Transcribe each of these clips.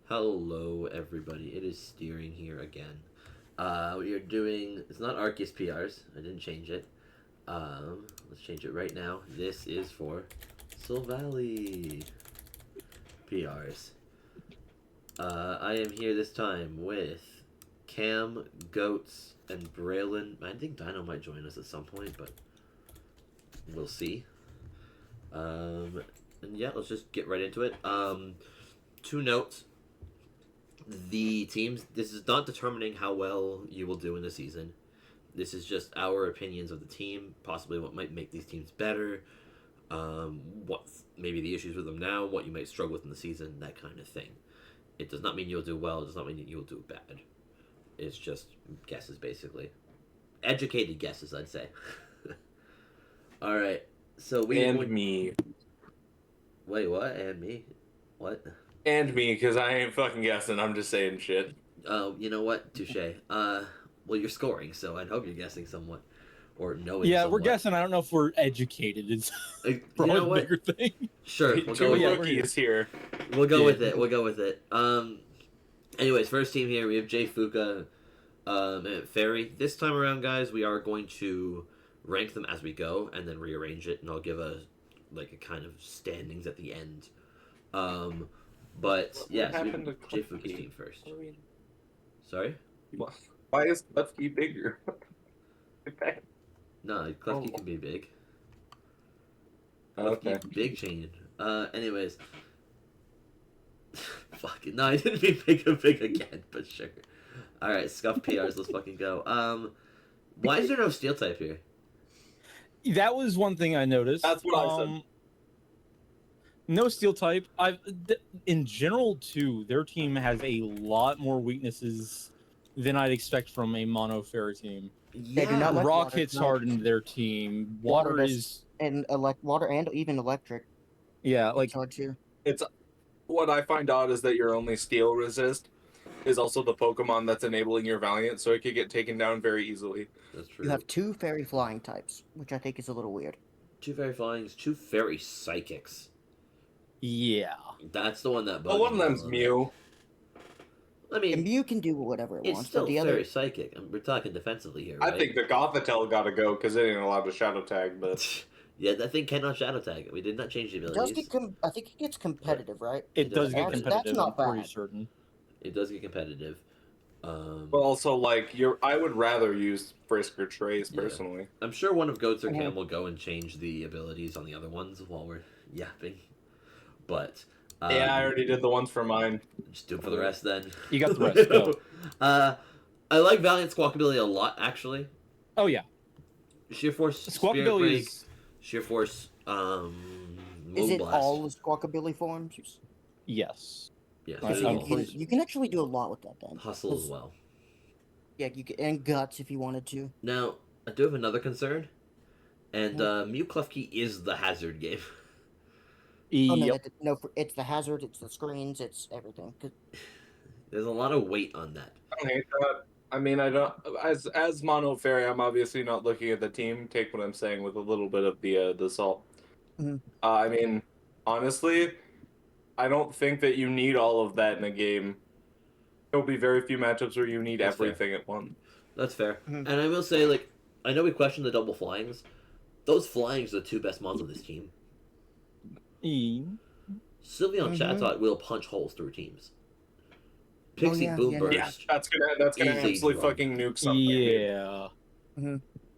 Hello, everybody. It is Steering here again. We are doing. It's not Arceus PRs. I didn't change it. Let's change it right now. This is for Silvally PRs. I am here this time with Cam, Goats, and Braylen. I think Dino might join us at some point, but we'll see. And yeah, let's just get right into it. Two notes. The teams, this is not determining how well you will do in the season. This is just our opinions of the team, possibly what might make these teams better, what maybe the issues with them now, what you might struggle with in the season, that kind of thing. It does not mean you'll do well, it does not mean you'll do bad. It's just guesses, basically. Educated guesses, I'd say. Alright, so we... And me. Wait, what? And me? What? And me, because I ain't fucking guessing. I'm just saying shit. Oh, you know what? Touche. Well, you're scoring, so I'd hope you're guessing somewhat. Or knowing Yeah, somewhat. we're guessing. I don't know if we're educated. It's You probably know a what? bigger thing. Sure, we'll go Two with it. rookies here. We'll go Yeah. with it. We'll go with it. Anyways, first team here, we have Jay Fuka, and Ferry. This time around, guys, we are going to rank them as we go, and then rearrange it, and I'll give a kind of standings at the end. But What yes, we happened have to Jay Klefki? Fuka's team first. Sorry? Why is Klefki bigger? No, Klefki Oh. can be big. Okay. Klefki, big chain. Anyways. Fuck it. No, I didn't mean big again, but sure. Alright, Scuff PRs, let's fucking go. Why is there no steel type here? That was one thing I noticed. That's what I said. No steel type. In general too, their team has a lot more weaknesses than I'd expect from a mono fair team. Yeah. do not like Rock water, hits no. hard into their team. Water Water does- is and water and even electric. yeah, like It's hard too. It's what I find odd is that your only steel resist is also the Pokemon that's enabling your Valiant, so it could get taken down very easily. That's true. You have two fairy flying types, which I think is a little weird. two fairy flyings, two fairy psychics. yeah. That's the one that Well, one of bugs me a them's little Mew. bit. I And mean, Mew can do whatever it it's wants, still but the fairy other psychic. We're talking defensively here, I right? think the Gothitelle gotta go because it ain't allowed to Shadow Tag, but Yeah, that thing cannot shadow tag. We did not change the it does abilities. get I think it gets competitive, right? It does get That's competitive. not I'm pretty bad. certain. It does get competitive. but also like I would rather use Frisk or Trace Yeah. personally. I'm sure one of Goats or Mhm. Cam will go and change the abilities on the other ones while we're yapping. But Yeah, I already did the ones for mine. just do it for the rest then. You got the rest, go. I like Valiant Squawk ability a lot, actually. Oh yeah. Sheer Force, Squawk Spirit ability Break, is Sheer Force, Is it Moonblast. all the Squawkabilly forms? yes. Yes, Okay, it is so I'm all. pretty you can actually do a lot with that then. Hustle as 'Cause, well. Yeah, you can, and guts if you wanted to. Now, I do have another concern, and Mhm. Mew Klefki is the hazard game. Oh no, Yep. it's the hazard, it's the screens, it's everything. 'Cause There's a lot of weight on that. I don't hate that. I mean, I don't. As Mono Fairy, I'm obviously not looking at the team. Take what I'm saying with a little bit of the salt. Mhm. I mean, honestly, I don't think that you need all of that in a game. There'll be very few matchups where you need That's fair. everything at once. That's fair. Mhm. And I will say, like, I know we questioned the double flyings. Those flyings are the two best mons of this team. Sylveon Mhm. Chatot will punch holes through teams. Pixie yeah, Boom yeah, Burst. Yeah, that's gonna Easy absolutely drug. fucking nuke something. Yeah.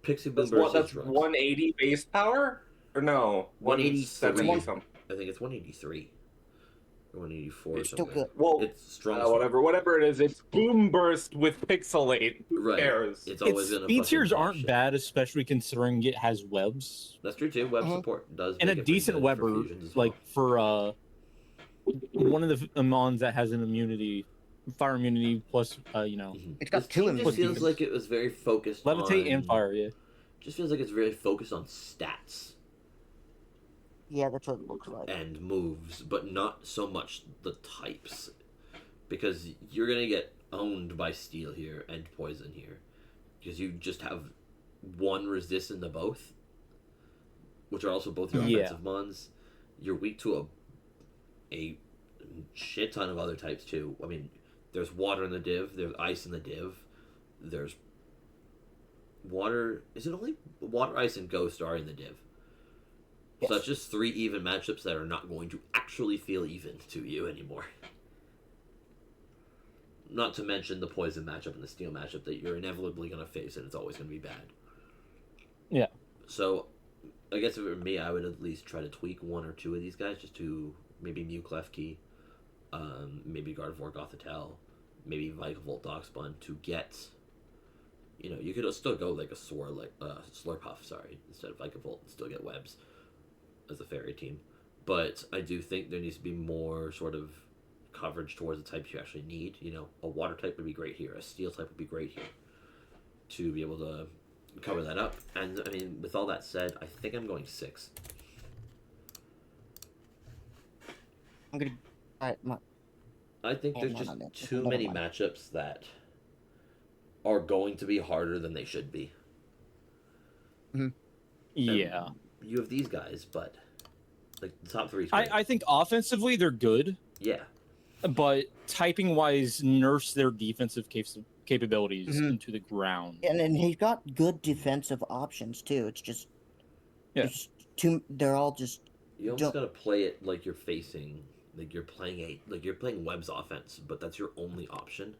Pixie Boom That's Burst what? That's is drugs. 180 base power, or no? 183. 170 something. I think it's 183. Or 184 or it's still something. good. Well, It's strong. as fuck. whatever it is, it's boom burst with pixelate. Who Right. cares? It's always Its gonna speed fucking tiers pop aren't shit. bad, especially considering it has webs. That's true too. Web Mhm. support does And make a it pretty decent good for Weber, fusions as well. like for one of the Mons that has an immunity, fire immunity plus Mhm. It's got This two team just inputs. feels like it was very focused levitate on and fire. Yeah. Just feels like it's very focused on stats Yeah, that's what it looks like. and moves, but not so much the types. Because you're gonna get owned by steel here and poison here. Because you just have one resistant to both, which are also both your Yeah. offensive mons. You're weak to a shit ton of other types too. I mean, there's water in the div, there's ice in the div, there's water. Is it only water, ice, and ghost are in the div? Yes. So that's just 3 even matchups that are not going to actually feel even to you anymore. Not to mention the poison matchup and the steel matchup that you're inevitably going to face, and it's always going to be bad. Yeah. So, I guess if it were me, I would at least try to tweak 1 or 2 of these guys, just to maybe Mew Klefki, maybe Gardevoir Gothitelle, maybe Vikavolt Doxbun to get. You know, you could still go like a Slurpuff, sorry, instead of Vikavolt, and still get Webs as a fairy team. But I do think there needs to be more sort of coverage towards the types you actually need. You know, a water type would be great here, a steel type would be great here, to be able to cover that up. And I mean, with all that said, I think I'm going 6. I'm gonna. I think Yeah, there's no, just no, too never many mind. matchups that are going to be harder than they should be. Yeah. You have these guys, but like the top 3 is I, great. I think offensively they're good, Yeah. but typing wise, nurse their defensive capabilities Mhm. into the ground. And then he's got good defensive options too. It's just. Yeah. It's too. They're all just. You almost Don't- gotta play it like you're facing, like you're playing Webb's offense, but that's your only option.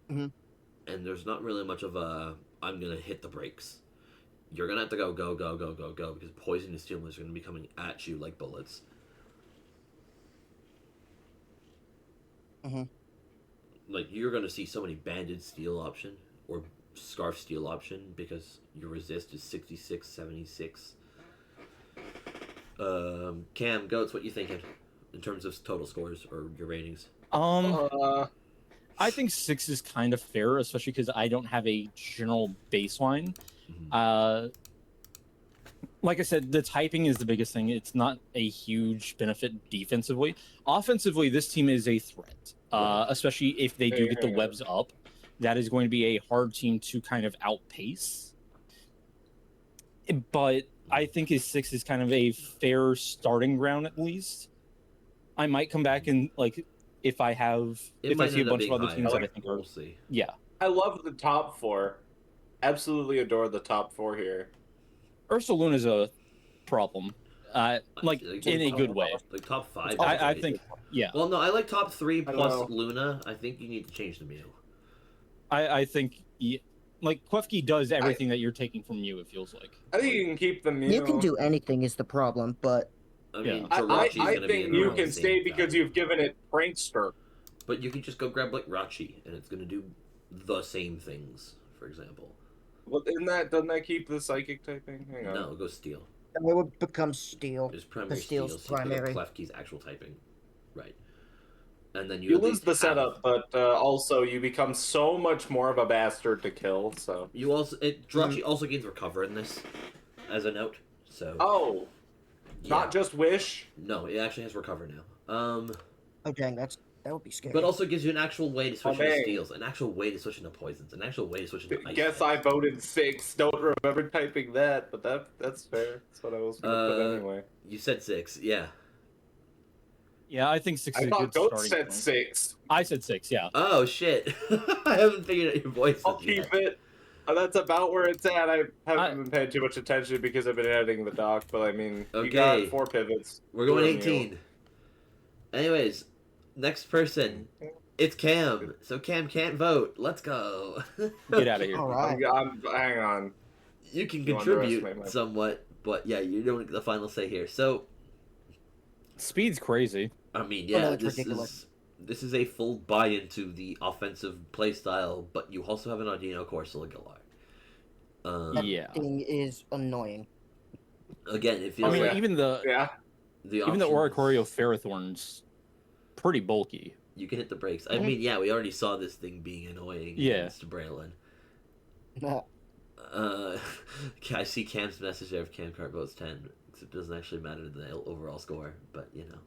Mhm. And there's not really much of a I'm gonna hit the brakes. You're gonna have to go because poison and steel moves are gonna be coming at you like bullets. Mhm. Like you're gonna see so many banded steel option or scarf steel option because your resist is 66, 76. Cam, Goats, what you thinking in terms of total scores or your ratings? I think 6 is kind of fair, especially because I don't have a general baseline. Mhm. Like I said, the typing is the biggest thing. It's not a huge benefit defensively. Offensively, this team is a threat, Right. especially if they do get the Yeah. webs up. That is going to be a hard team to kind of outpace. But I think his 6 is kind of a fair starting ground, at least. I might come back and, like, if I It see might a end up bunch of being other higher. teams that I think are, We'll see. yeah. I love the top 4. Absolutely adore the top 4 here. Ursaluna's a problem, like in a top- good way. Like top 5. Oh, is I great. think, yeah, Well, no, I like top 3 I plus know. Luna. I think you need to change the Mew. I think, like Kwefki does everything that you're taking from you. It feels like. I think you can keep the Mew. You can do anything is the problem, but I Yeah. mean, I Jirachi's I gonna be think in you around the can same stay because value. you've given it Prankster. But you can just go grab like Rachi, and it's gonna do the same things. For example, Well, doesn't that keep the psychic typing? Hang on. no, go Steel. it would become steel. There's primary Steel's Steel, so you primary. get Klefki's actual typing, right? And then You at lose least the have- setup, but also you become so much more of a bastard to kill. So. You also Jirachi also gains Recover in this, as a note. So Oh, yeah. not just Wish. No, it actually has Recover now. Oh dang, that would be scary. But also gives you an actual way to switch into dang. steels, an actual way to switch into poisons, an actual way to switch into ice. Guess types. I voted 6. Don't remember typing that, but that's fair. That's what I was gonna put anyway. You said 6, yeah. Yeah, I think 6 is I a thought good Goat starting said point. 6. I said 6. Yeah. Oh shit! I haven't figured out your voice. I'll keep it. That's about where it's at. I haven't been paying too much attention because I've been editing the doc, but I mean, you Okay. got 4 pivots. We're going Two of 18. Anyways, next person. It's Cam. So Cam can't vote. Let's go. Get out of here. All right. Hang on. You can You underestimate contribute my- somewhat, but yeah, you don't get the final say here. So, Speed's crazy. I mean, Oh, yeah, no, it's this ridiculous. is a full buy into the offensive playstyle, but you also have an Audino Corsola Galar. That Yeah. thing is annoying. Again, it I feels mean, like even the Yeah. even the options- Oricorio Ferrothorn's pretty bulky. You can hit the brakes. I Mhm. mean, yeah, we already saw this thing being annoying. Yeah. Against Braylen. No. I see Cam's message there of Cam Cart votes 10. Because it doesn't actually matter to the overall score, but you know.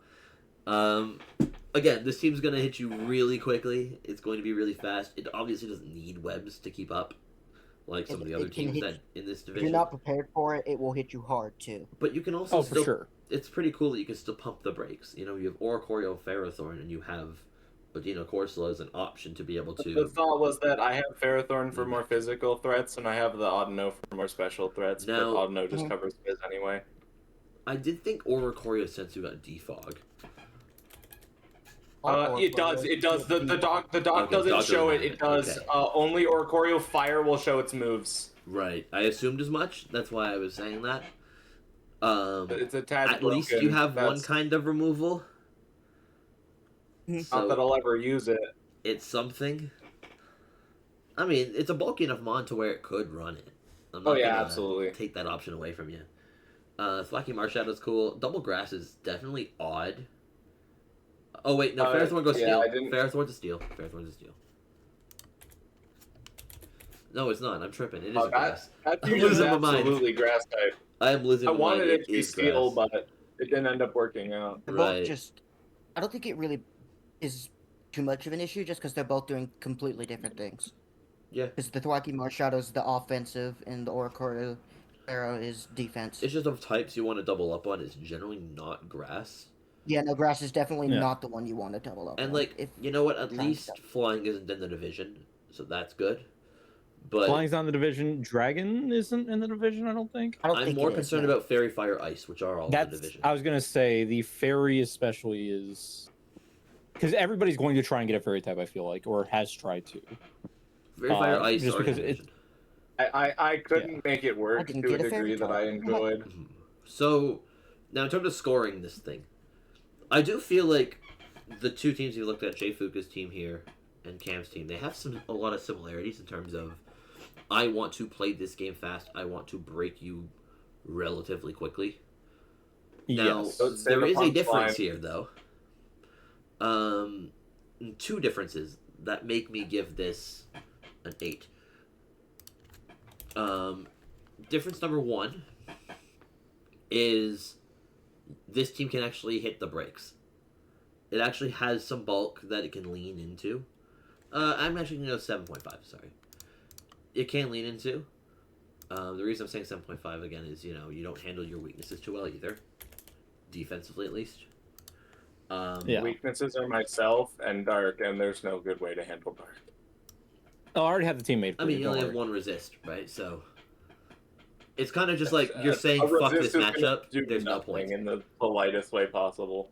Again, this team's going to hit you really quickly. It's going to be really fast. It obviously doesn't need webs to keep up. like some of the It other can teams hit- that in this If you're division. not prepared for it, it will hit you hard too. But you can also Oh, for still. sure. It's pretty cool that you can still pump the brakes. You know, you have Oricorio Ferrothorn, and you have Ladino Corsola as an option to be able The to. thought was that I have Ferrothorn for more physical threats, and I have the Audino for more special threats, Now- but Audino just Mhm. covers Fizz anyway. I did think Oricorio Sensu got defog. It does. It does. The doc Okay, doesn't doc show doesn't it. have It does. okay. Only Oricorio Fire will show its moves. Right. I assumed as much. That's why I was saying that. It's a tad At least you broken. have one That's kind of removal. Not that So I'll ever use it. it's something. I mean, it's a bulky enough mon to where it could run it. I'm Oh, not yeah, gonna absolutely. take that option away from you. Thwacky Marshadow's cool. Double Grass is definitely odd. Oh wait, no, Ferrothorn goes yeah, steel. I didn't- Ferrothorn's a steel. Ferrothorn's a steel. No, it's not. I'm tripping. It is Oh, a grass. That I'm fusion is losing my mind. absolutely grass type. I am losing I my mind. wanted it to be is steel, grass. but it didn't end up working out. They're Right. both just. I don't think it really is too much of an issue, just because they're both doing completely different things. Yeah. Because the Thwacky Marshadow is the offensive, and the Oricorio Arrow is defense. It's just of types you want to double up on. It's generally not grass. Yeah, no, grass is definitely Yeah. not the one you want to double up And on. like, if you know what? At trying least stuff. flying isn't in the division, so that's good. But Flying's not in the division. Dragon isn't in the division, I don't think. I don't I'm think more it is, concerned no. about Fairy, Fire, Ice, which are all in the That's. division. I was gonna say the fairy especially is because everybody's going to try and get a fairy type. I feel like, or has tried to. Fairy, Fire, Ice just are in the because it- division. I couldn't make it I work didn't to a get a fairy degree that I type. enjoyed. Mhm. So, now in terms of scoring this thing, I do feel like the two teams you looked at, Jay Fuka's team here and Cam's team, they have a lot of similarities in terms of I want to play this game fast. I want to break you relatively quickly. Now, Yes. Don't say there the is a punchline. difference here, though. Two differences that make me give this an 8. Difference number one is this team can actually hit the brakes. It actually has some bulk that it can lean into. I'm actually going to go 7.5, sorry. It can lean into. The reason I'm saying 7.5 again is, you don't handle your weaknesses too well either. Defensively, at least. Yeah. Weaknesses are myself and Dark, and there's no good way to handle Dark. Oh, I already have the team made. For I mean, you, you don't only have worry. one resist, right? So it's kind of just like you're saying, A fuck this resist is gonna matchup. do There's no nothing point. in the politest way possible.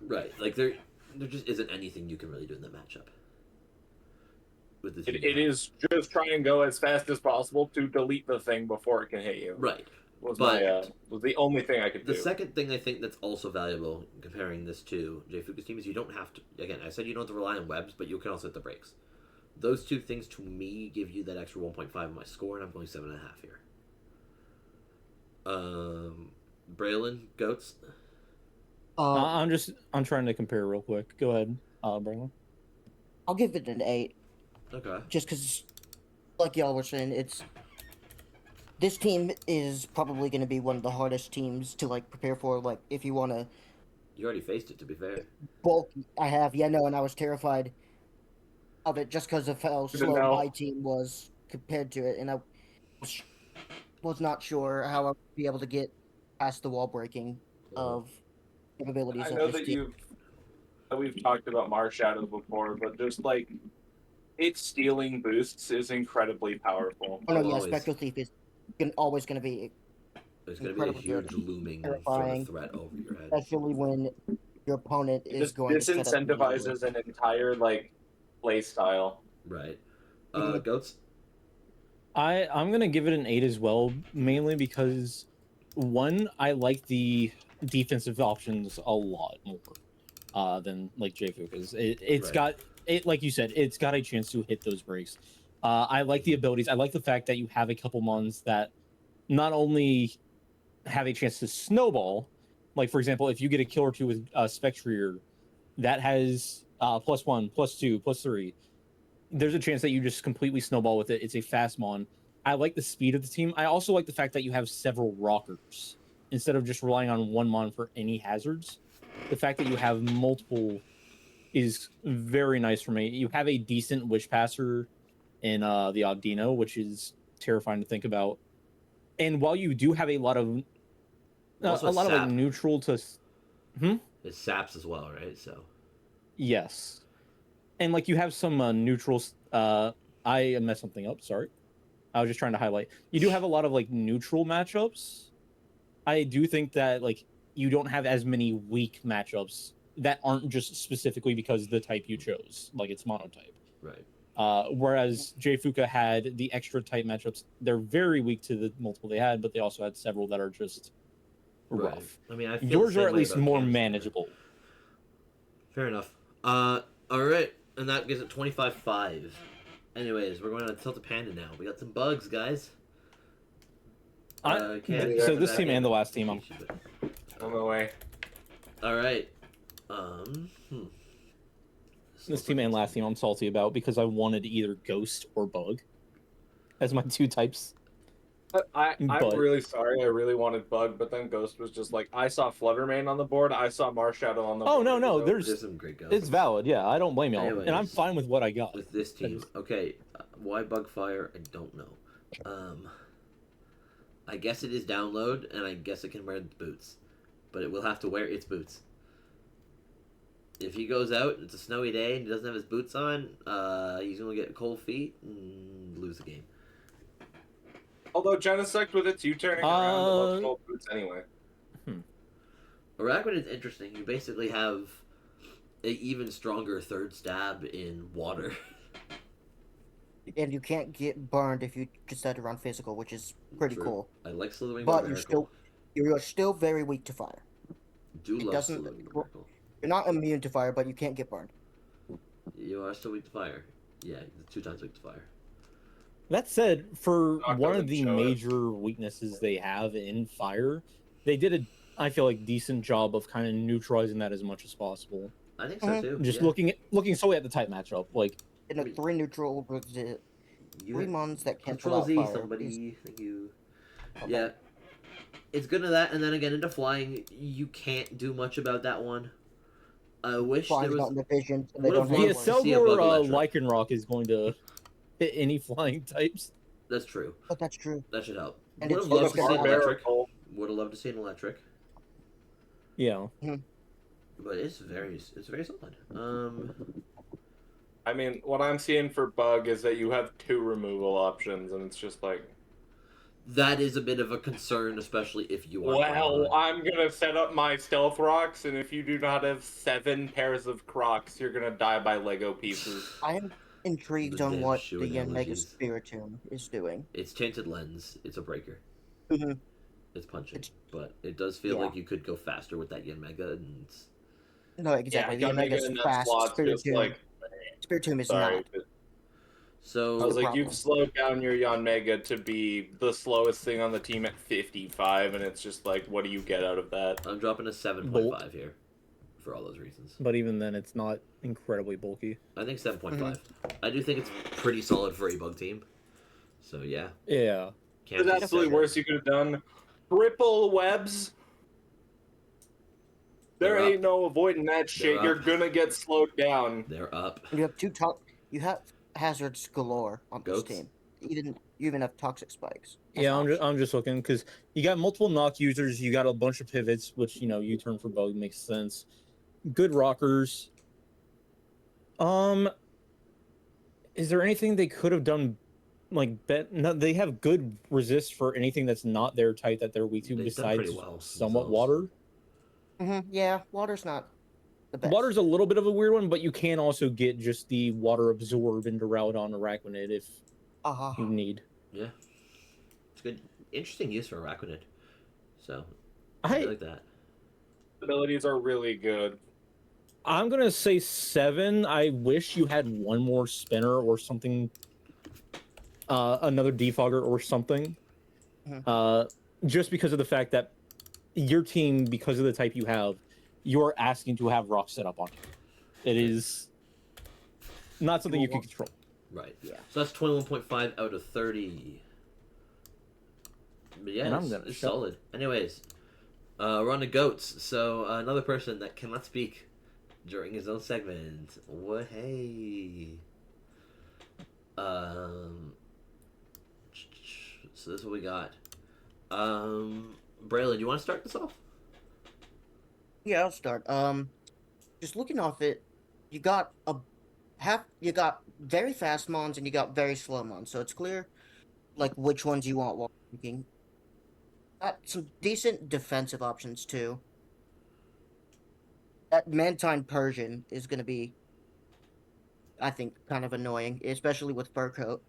Right. Like, there just isn't anything you can really do in that matchup. With the It is just try and go as fast as possible to delete the thing before it can hit you. Right. Was But- was the only thing I could The do. second thing I think that's also valuable comparing this to Jay Fuka's team is you don't have to. Again, I said you don't have to rely on webs, but you can also hit the brakes. Those two things to me give you that extra 1.5 in my score, and I'm going 7.5 here. Braylen, goats. I'm trying to compare real quick. Go ahead, Braylen. I'll give it an 8, Okay. just because, like y'all were saying, this team is probably going to be one of the hardest teams to prepare for. Like, if you want to You already faced it, to be fair. bulk, I have, yeah, no, and I was terrified of it just because of how Didn't slow know. my team was compared to it, and I was not sure how I would be able to get past the wall breaking of capabilities I of know this that team. we've talked about Marshadow before, but just its stealing boosts is incredibly powerful. Oh no, yeah, always. Spectral Thief is always going to be, There's going to be a Incredibly good. huge looming sort Terrifying. of threat over your head. especially when your opponent It is just going to set up the disincentivizes an entire play style. Right. Mhm. Goats. I'm gonna give it an 8 as well, mainly because one, I like the defensive options a lot more than Jay Fuka's. It's Right. got it, like you said, it's got a chance to hit those breaks. I like the abilities. I like the fact that you have a couple mons that not only have a chance to snowball, like for example, if you get a kill or two with Spectrier, that has +1, +2, +3. There's a chance that you just completely snowball with it. It's a fast mon. I like the speed of the team. I also like the fact that you have several rockers instead of just relying on one mon for any hazards. The fact that you have multiple is very nice for me. You have a decent wish passer in the Audino, which is terrifying to think about. And while you do have a lot of Also like sap. neutral to It saps as well, right? So yes, and like you have some neutrals. I messed something up. Sorry, I was just trying to highlight. You do have a lot of like neutral matchups. I do think that like you don't have as many weak matchups that aren't just specifically because the type you chose, like it's monotype. right. Whereas Jay Fuka had the extra type matchups. They're very weak to the multiple they had, but they also had several that are just rough. Right. I mean, I feel Yours the same are at way least about more Cam's manageable. Fair enough. All right, and that gives it 25-5. Anyways, we're going to Tilt a Panda now. We got some bugs, guys. Cam, So you're this back team in. and the last team, On the way. All right. this team and last team I'm salty about because I wanted either Ghost or Bug as my two types. I'm But- really sorry. I really wanted Bug, but then Ghost was just like, I saw Fluttermane on the board. I saw Marshadow on the Oh board. no, So there's some great ghosts. it's valid. Yeah, I don't blame y'all, and I'm Anyways, fine with what I got. with this team. Okay, why Bugfire? I don't know. I guess it is download, and I guess it can wear the boots, but it will have to wear its boots. If he goes out, it's a snowy day, and he doesn't have his boots on, he's gonna get cold feet and lose the game. Although Genesect with its U-turning around the multiple boots anyway. Arachnid is interesting. You basically have an even stronger third stab in water. And you can't get burned if you decide to run physical, which is pretty True. cool. I like Slithering But Miracle. you're still very weak to fire. Do it love doesn't- Slithering Miracle. You're not immune to fire, but you can't get burned. You are still weak to fire. Yeah, 2 times weak to fire. That said, for Not one gonna of the show it. major weaknesses they have in fire, they did I feel like decent job of kind of neutralizing that as much as possible. I think so too. Just yeah. looking solely at the type matchup, like In a 3 neutral with the You 3 hit mons that cancel Control out Z, fire. somebody. Thank you. Okay. Yeah. It's good at that, and then again into flying, you can't do much about that one. I wish Flying's there not was. in the vision, so they Would've don't the loved have to see a one. bug Selgor electric. Lycanroc is going to hit any flying types. That's true. But that's true. That should help. And Would it's have loved to see an Barbaric. electric. Would have loved to see an electric. Yeah. But it's very solid. I mean, what I'm seeing for Bug is that you have 2 removal options, and it's just like, That is a bit of a concern, especially if you are. well, I'm gonna set up my Stealth Rocks, and if you do not have 7 pairs of Crocs, you're gonna die by Lego pieces. I am intrigued The on damn what shoe the Mega analogies. Spiritomb is doing. It's Tainted Lens. It's a breaker. Mhm. It's punching, It's- but it does feel yeah. like you could go faster with that Yen Mega, and it's... No, exactly. Yeah, the Mega's in that fast. slot's just Spiritomb, like, Spiritomb is sorry. not. But So I was the like, problem. you've slowed down your Yanmega to be the slowest thing on the team at 55, and it's just like, what do you get out of that? I'm dropping a 7.5 here, for all those reasons. But even then, it's not incredibly bulky. I think 7.5. I do think it's pretty solid for a bug team. So yeah, Yeah. can't It's be absolutely said. worse you could have done. Triple webs. There They're ain't no avoiding that shit. They're You're up. gonna get slowed down. They're up. You have you have hazards galore on this Goats? team. You even have toxic spikes. Yeah, I'm just looking because you got multiple knock users, you got a bunch of pivots, which you turn for bug makes sense. Good rockers. Is there anything they could have done? No, they have good resist for anything that's not their type that they're weak to, They've done besides pretty well somewhat themselves. water. Yeah, water's not the best. Water's a little bit of a weird one, but you can also get just the water absorb into Rowdon Arachnid if you need. Yeah, it's good. Interesting use for Arachnid. So I like that. Abilities are really good. I'm gonna say 7. I wish you had one more spinner or something, another defogger or something. Just because of the fact that your team, because of the type you have, you're asking to have rock set up on you. It is not something you can control. Right. Yeah. So that's 21.5 out of 30. But yeah, it's solid. Anyways, we're on to goats. So another person that cannot speak during his own segment. What? Hey. So this is what we got. Braylen, do you want to start this off? Yeah, I'll start. Just looking off it, you got you got very fast mons and you got very slow mons, so it's clear like which ones you want while thinking. Got some decent defensive options too. That Mantine Persian is gonna be, I think, kind of annoying, especially with fur coat.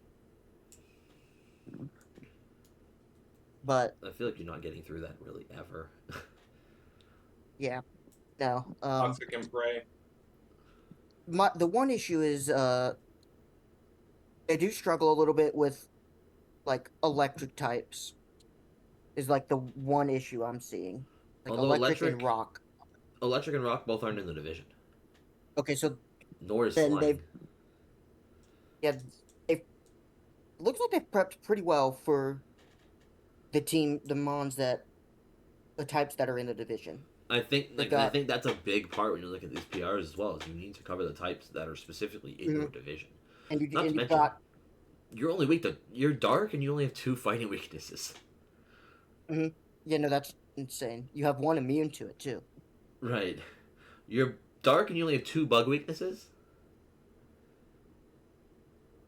But I feel like you're not getting through that really ever. yeah, no. Toxic and Prey. The one issue is they do struggle a little bit with like electric types. Is like the one issue I'm seeing. Like Although electric and rock. Electric and rock both aren't in the division. Okay, so Nor is then flying. it looks like they've prepped pretty well for the types that are in the division. I think They I got- think that's a big part when you look at these PRs as well. Is you need to cover the types that are specifically in your division. And Not to you mention- got You're only weak to you're dark and you only have 2 fighting weaknesses. yeah, no, that's insane. You have one immune to it too. Right. You're dark and you only have 2 bug weaknesses.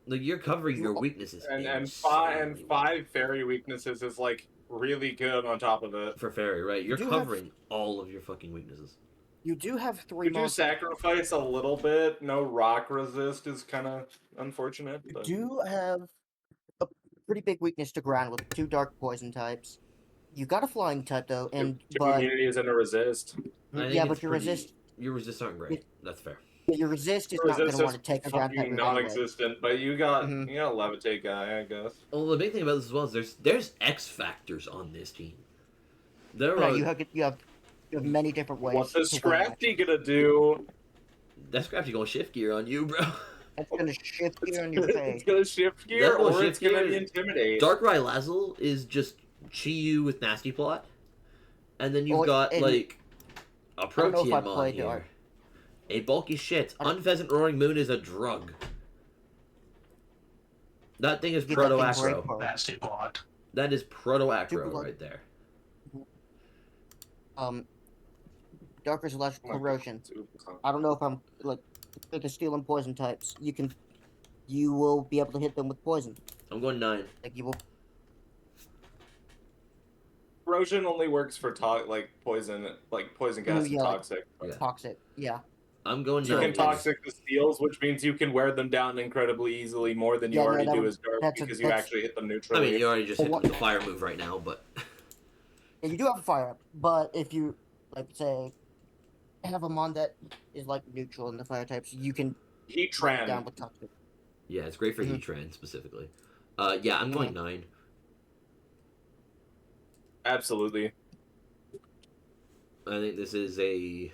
Like you're covering your weaknesses. And insanely well. 5 fairy weaknesses is like really good on top of it. For fairy, right? You're You have- covering all of your fucking weaknesses. You do have 3 You do monsters. sacrifice a little bit. No rock resist is kind of unfortunate. You But... do have a pretty big weakness to ground with 2 dark poison types. You got a flying type though, and two but immunities and a resist. I think yeah, it's but your pretty- resist Your resists aren't great. That's fair. your resist is not going Resist to want is to take a ground type fucking move anyway. non-existent, but you got Mhm. you got a levitate guy, I guess. Well, the big thing about this as well is there's X factors on this team. There Right, are you have many different ways. What's the to win that. Scrafty gonna do? that's crafty going shift gear on you, bro. That's going to shift gear on your It's face. gonna shift gear, That will or shift it's gonna gear. be intimidate. Dark Rylazel is just Chi-Yu with Nasty Plot. And then you've Well, got, and- like, a don't know if Protean I mon played here. Dark. A bulky shit. I don't- Unpheasant Roaring Moon is a drug. That thing is Get that thing proto-aggro. break. Nasty plot. That is proto-aggro Super blood. right there. Darker's electrical Oh my corrosion. God. I don't know if I'm like for the steel and poison types. You will be able to hit them with poison. I'm going 9. Like you will. Corrosion only works for poison gas and yeah, like- toxic. Yeah. Toxic. Yeah. I'm going You 9. can toxic the steels, which means you can wear them down incredibly easily, more than you Yeah, no, already that do would- as dark, that's because you that's- actually hit them I neutrally. mean, you already just hit What- them with a fire move right now, but... And you do have a fire up, but if you like say have a mon that is like neutral in the fire types, you can Heat break down Tran. with toxic. Yeah, it's great for Mhm. Heatran specifically. Yeah, I'm going 9. Absolutely. I think this is a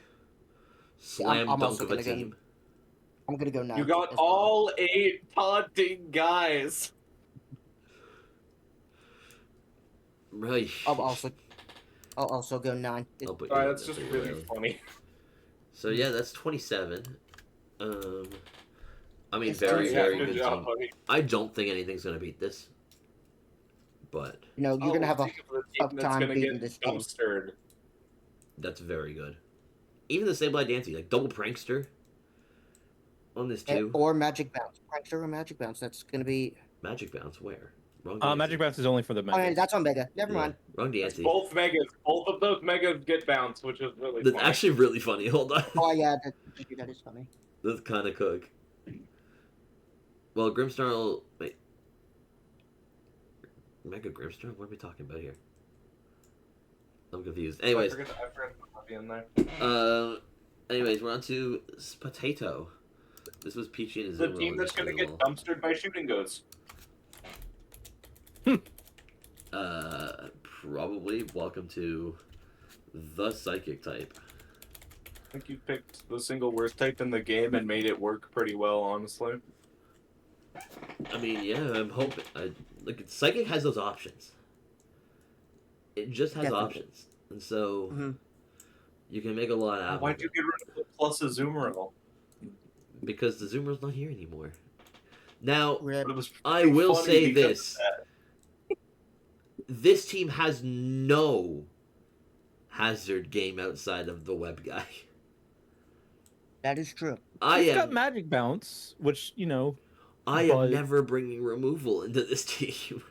slam I'm dunk also of a gonna go- team. I'm gonna go 9. You got as well. all 8 taunting guys. Right. I'll also go 9. I'll put you Sorry, in that's there just for you, really Riley. funny. So yeah, that's 27. I mean, It's very, Yeah, very good good job, team. buddy. I don't think anything's gonna beat this, but You know, you're gonna have a think of the tough team that's time gonna beating get this team. dumpstered. that's very good. Even the Sableye Dancy, like double prankster on this too. or magic bounce. Prankster or magic bounce. That's gonna be. Magic bounce, where? Wrong. Magic Bounce is only for the Oh, no, Megas. that's on Mega. Never Yeah, mind. wrong It's Dancy. both megas. Both of those megas get bounced, which is really That's funny. actually really funny. Hold on. Oh yeah, that is funny. That's kind of cook. Well, Grimstar will... Wait. Mega Grimstar? What are we talking about here? I'm confused. Anyways, I forgot to be in there. anyways, we're on to Potato. This was Peachy and The Azumarill team that's gonna as get well. dumpstered by shooting goats. Probably. Welcome to the Psychic type. I think you picked the single worst type in the game and made it work pretty well, honestly. I mean, yeah, I'm hoping. Look, Psychic has those options. It just has Definitely. options. And so, Mhm. you can make a lot out of Why'd it. you get rid of the plus Azumarill? Because the Zoomer's not here anymore. Now, Rip. But it was I pretty will funny say because this. of that. This team has no hazard game outside of the web guy. That is true. It's got magic bounce, which I but- am never bringing removal into this team.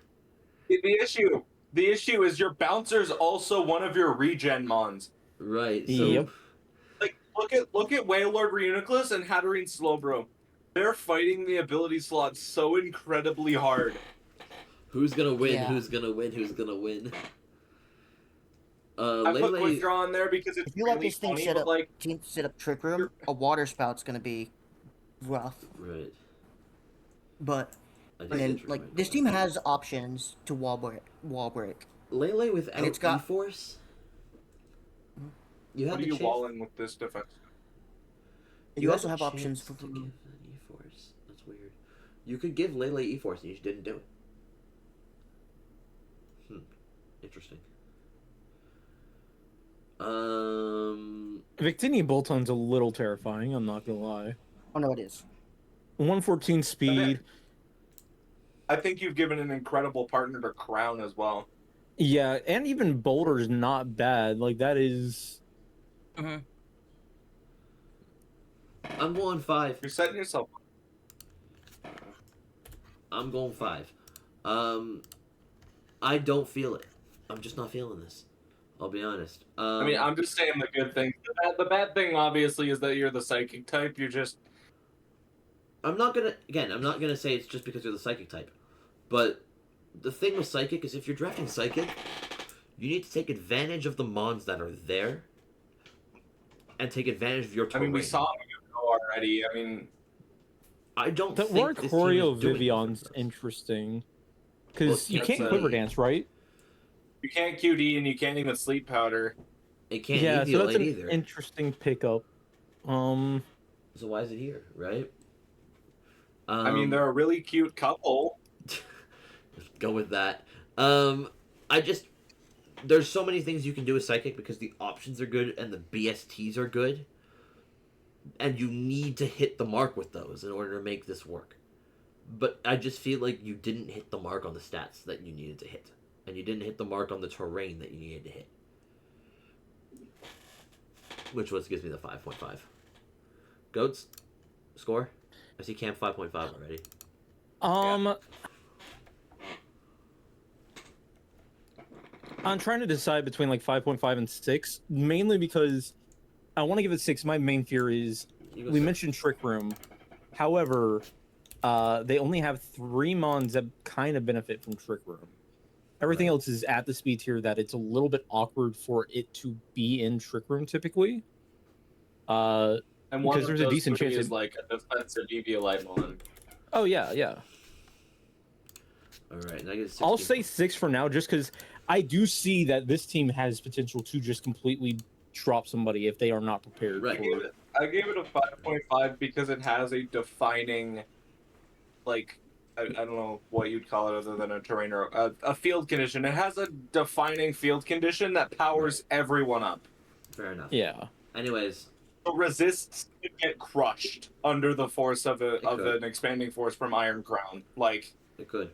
The issue is your bouncer's also one of your regen mons. Right. So Yep. Like look at Wailord Reuniclus and Hatterene Slowbro. They're fighting the ability slot so incredibly hard. who's gonna win? Yeah. Who's gonna win? Who's gonna win? I put Lele, Quick Draw on there because it's If you really let this thing funny, set but up, like team set up Trick Room, a water spout's gonna be rough. right. But I just and then did like remind this me. team has options to wall break. Lele without it's got- E-Force. You have what are the you chance. walling with this defense? You had also the have options chance for to give an E-Force. That's weird. You could give Lele E-Force and you just didn't do it. Interesting. Victini Bolton's a little terrifying, I'm not gonna lie. Oh no, it is. 114 speed. I think you've given an incredible partner to Crown as well. Yeah, and even Boulder's not bad. Like that is I'm going 5. You're setting yourself up. I'm going 5. I don't feel it. I'm just not feeling this. I'll be honest. I mean, I'm just saying the good thing. The bad thing, obviously, is that you're the psychic type. You're just I'm not gonna say it's just because you're the psychic type, but the thing with psychic is if you're drafting psychic, you need to take advantage of the mons that are there, and take advantage of your I terrain. mean, we saw him go already. I mean, I don't the think Warren this team Choreo is doing Vivion's anything. interesting. Because Well, you can't that's, quiver dance, right? you can't QD and you can't even sleep powder. It can't Yeah, so that's eviolate an either. interesting pickup. So why is it here, right? I mean, they're a really cute couple. Go with that. There's so many things you can do with psychic because the options are good and the BSTs are good, and you need to hit the mark with those in order to make this work. But I just feel like you didn't hit the mark on the stats that you needed to hit, and you didn't hit the mark on the terrain that you needed to hit, which gives me the 5.5. Goats score. I see Cam 5.5 already. I'm trying to decide between like 5.5 and 6, mainly because I want to give it 6. My main fear is You go we sir. mentioned Trick Room. However, they only have 3 mons that kind of benefit from Trick Room. Everything Right. else is at the speed tier that it's a little bit awkward for it to be in Trick Room typically. And one Because of there's a those decent three chance is it- like a defensive Eviolite one. Oh yeah. All right, now I get I'll 16. say 6 for now, just because I do see that this team has potential to just completely drop somebody if they are not prepared Right. for it. I gave it a 5.5 because it has a defining, like, I don't know what you'd call it other than a terrain or a field condition. It has a defining field condition that powers everyone up. Fair enough. Yeah. The Anyways, resists get crushed under the force of could. an expanding force from Iron Crown. Like, it could.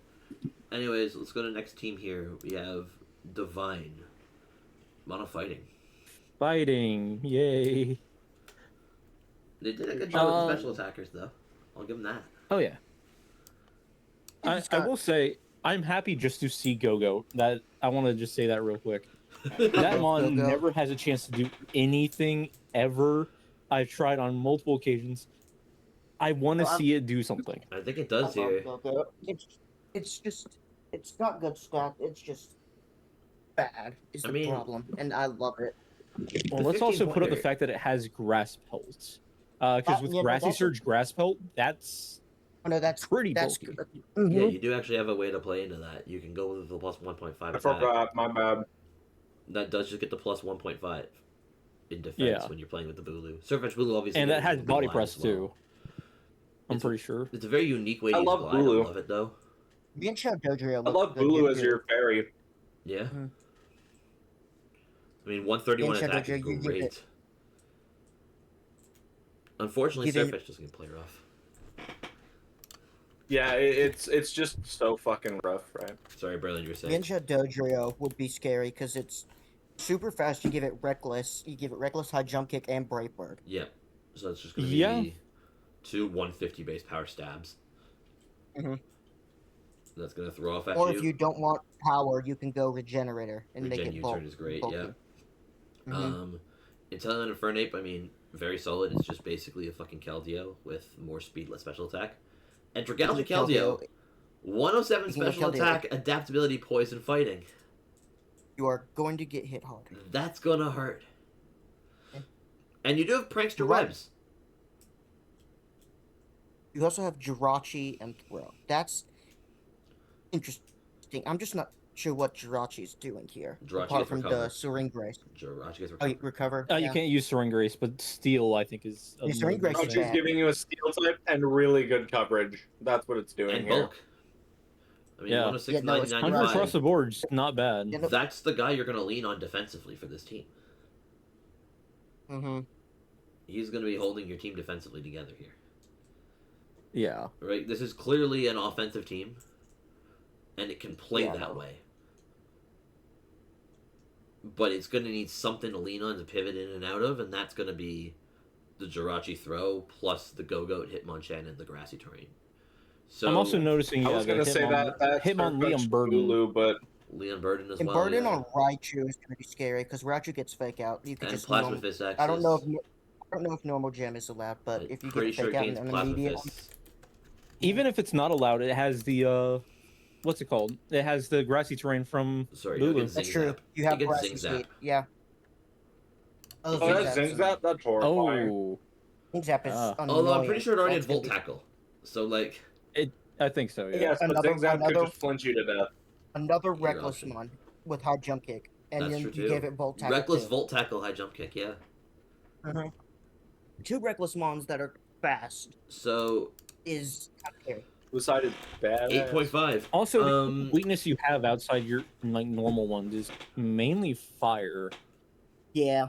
Anyways, let's go to the next team here. We have Divine. Mono fighting. Fighting. Yay. They did a good job with Um, special attackers, though. I'll give them that. Oh yeah. You I just got- will say I'm happy just to see Go-Go. That I want to just say that real quick. That mon Go-Go. never has a chance to do anything ever. I've tried on multiple occasions. I want to Well, I'm- see it do something. I think it I does love here. Go-Go. It's not good stat. It's just bad. Is I the mean- problem, and I love it. Well, The let's also 15 put up the pointer- fact that it has grass pelts. Because with yeah, no, Grassy that's a- Surge grass pelt, that's Oh no, that's pretty that's bulky. good. Yeah, Mhm. you do actually have a way to play into that. You can go with the plus 1.5 I attack. forgot, my bad. That does just get the plus 1.5 in defense Yeah. when you're playing with the Bulu. Surfetch Bulu obviously. And that gets has the body glide press as well. too. I'm It's- pretty sure. It's a very unique way to I use love glide. Bulu. I love it though. Me and Show Dojiro. I love Bulu as your fairy. Yeah. Mhm. I mean, 131 Yeah, attack is Shadow Joe, you get great. it. Unfortunately, You did- Surfetch doesn't get play rough. Yeah, it's just so fucking rough, right? Sorry, Braylen, you were saying. Ninja Dojo would be scary because it's super fast. You give it reckless. You give it reckless high jump kick and brave bird. Yeah. So it's just going to Yeah. be two 150 base power stabs. Mm-hmm. That's going to throw off at Or you. if you don't want power, you can go regenerator and Regen make it U-turn is great, bulky. yeah. Mhm. Intelligent Infernape, I mean, very solid. It's just basically a fucking Keldeo with more speed, less special attack. And Dragalge Keldeo, 107 You can go special Keldeo. attack, adaptability, poison, fighting. You are going to get hit hard. That's gonna hurt. Yeah. And you do have Prankster Right. Webs. You also have Jirachi and Throw. That's interesting. I'm just not sure what Jirachi's doing here. Jirachi apart gets from recover. the Serene Grace. Jirachi gets Oh, recover. you recover. You Yeah. can't use Serene Grace, but Steel, I think, is. Yeah, Serene Grace is Crouch is bad. giving you a steel type and really good coverage. That's what it's doing And here. bulk. I mean, Yeah. 106, Yeah, no, it's 90, Cover 95. across the board, just not bad. Yeah, no- That's the guy you're gonna lean on defensively for this team. Mm-hmm. He's gonna be holding your team defensively together here. Yeah. Right? This is clearly an offensive team, and it can play Yeah, that no. way. But it's going to need something to lean on to pivot in and out of, and that's going to be the Jirachi throw plus the Go-Goat, Hitmonchan, and the grassy terrain. So I'm also noticing. I was the gonna say Hitmon- that Hitmon Liam Burden. Hulu, but Leon Burden as And well. Burden yeah. on Raichu is going to be scary because Raichu gets fake out. You could And just Plasma normal. Fist X. I don't know if normal gem is allowed, but I'm if you pretty get sure fake it out gains and an Plasma immediate, Fists. Even if it's not allowed, it has the what's it called? It has the grassy terrain from Sorry, you'll Lulu. get that's Zing true. Zap. You have You get grassy Zing Zap. speed. Yeah. oh, that's Zing Zingzap. That's horrifying. Oh, Zing Zap is Ah. annoying. Although I'm pretty sure it already That's had Volt gonna be- Tackle. So, like, I think so. Yeah. Yes, but Zingzap could another- just flinch you to death. Another Either reckless option. mon with high jump kick, and that's then true you too. gave it Volt Tackle. Reckless too. Volt Tackle, high jump kick, yeah. Mhm. Two reckless mons that are fast So, is kind of scary. Suicide is bad. 8.5. Also, the Um, weakness you have outside your normal ones is mainly fire. Yeah.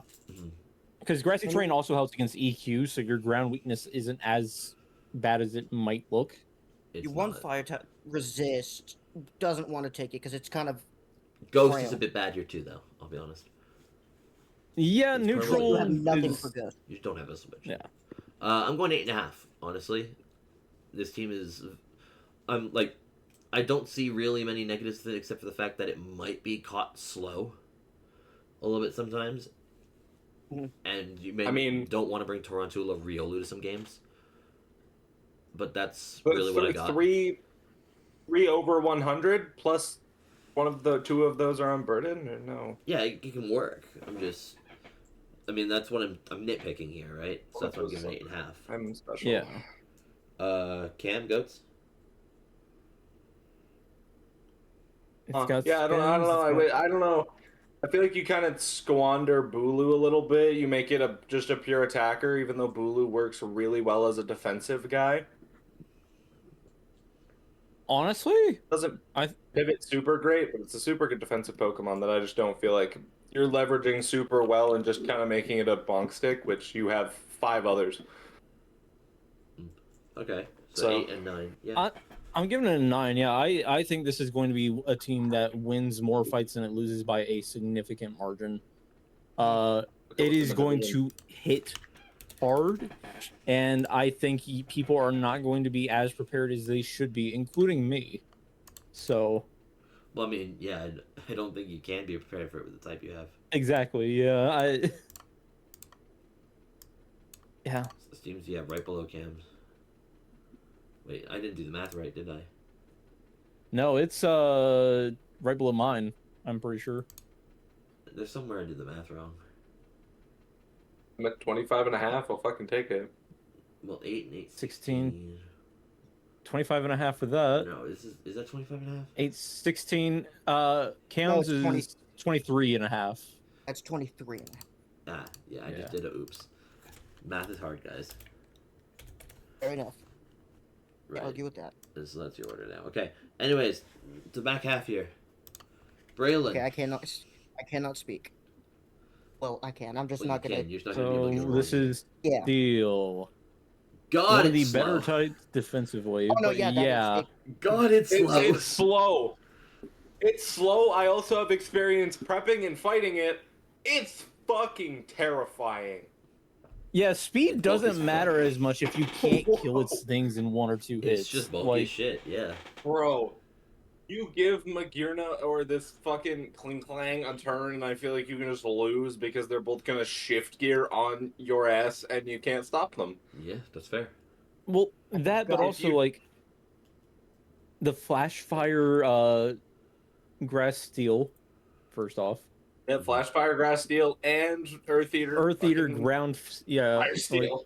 Because grassy And- terrain also helps against EQ, so your ground weakness isn't as bad as it might look. It's Your one not. fire type resist doesn't want to take it because it's kind of Ghost frail. is a bit bad here too, though. I'll be honest. Yeah, It's neutral you have nothing is- for ghost. You just don't have a switch. Yeah. I'm going 8.5. Honestly, this team is. I'm like, I don't see really many negatives to it except for the fact that it might be caught slow, a little bit sometimes. Mhm. And you may I mean- don't want to bring Tarantula Riolu to some games. But that's But really what I got. three over 100 plus two of those are on Burden or no? Yeah, it can work. I mean, that's what I'm nitpicking here, right? So that's what I'm giving 8.5. I'm special. Yeah. Cam goats. It's got Yeah, I don't spins, know. it's I don't know. I feel like you kind of squander Bulu a little bit. You make it just a pure attacker, even though Bulu works really well as a defensive guy. Honestly, Doesn't I- pivot super great, but it's a super good defensive Pokemon that I just don't feel like you're leveraging super well and just kind of making it a bonk stick, which you have 5 others. Okay, so So- 8 and 9. Yeah. I'm giving it a 9. Yeah, I think this is going to be a team that wins more fights than it loses by a significant margin. It is going to hit hard, and I think people are not going to be as prepared as they should be, including me. So Well, I mean, yeah, I don't think you can be prepared for it with the type you have. exactly, yeah, yeah. This team's, yeah, right below Cam's. Wait, I didn't do the math right, did I? No, it's right below mine. I'm pretty sure. There's somewhere I did the math wrong. I'm at 25.5. I'll fucking take it. Well, 8 and 8, 16. 25 and a half for that. No, is that 25 and a half? 8, 16. Cam's it's 20. is 23 and a half. That's 23 and a half. Ah, yeah, I Yeah. just did a oops. Math is hard, guys. Fair enough. Right. Can't argue with that. So that's your order now. Okay. Anyways, the back half here. Braylen. Okay, I cannot speak. Well, I can. I'm just Well, not you gonna. can. You're just not gonna be able So to get this wrong. is Yeah. Steel. God, one of the it's better slow. types defensively. Oh no, but yeah, yeah, God, it's slow. It's slow. It's slow. I also have experience prepping and fighting it. It's fucking terrifying. yeah, speed It's bulky as doesn't matter fuck. as much if you can't kill its things in 1 or 2 hits. It's just bulky like, as shit, yeah. Bro, you give Magirna or this fucking Kling Klang a turn, and I feel like you can just lose because they're both gonna shift gear on your ass, and you can't stop them. Yeah, that's fair. well, that, but God, also like the flash fire grass steel. First off, They have Flash Fire, Grass Steel, and Earth Eater. Earth Eater, fucking ground, yeah, Fire like, Steel.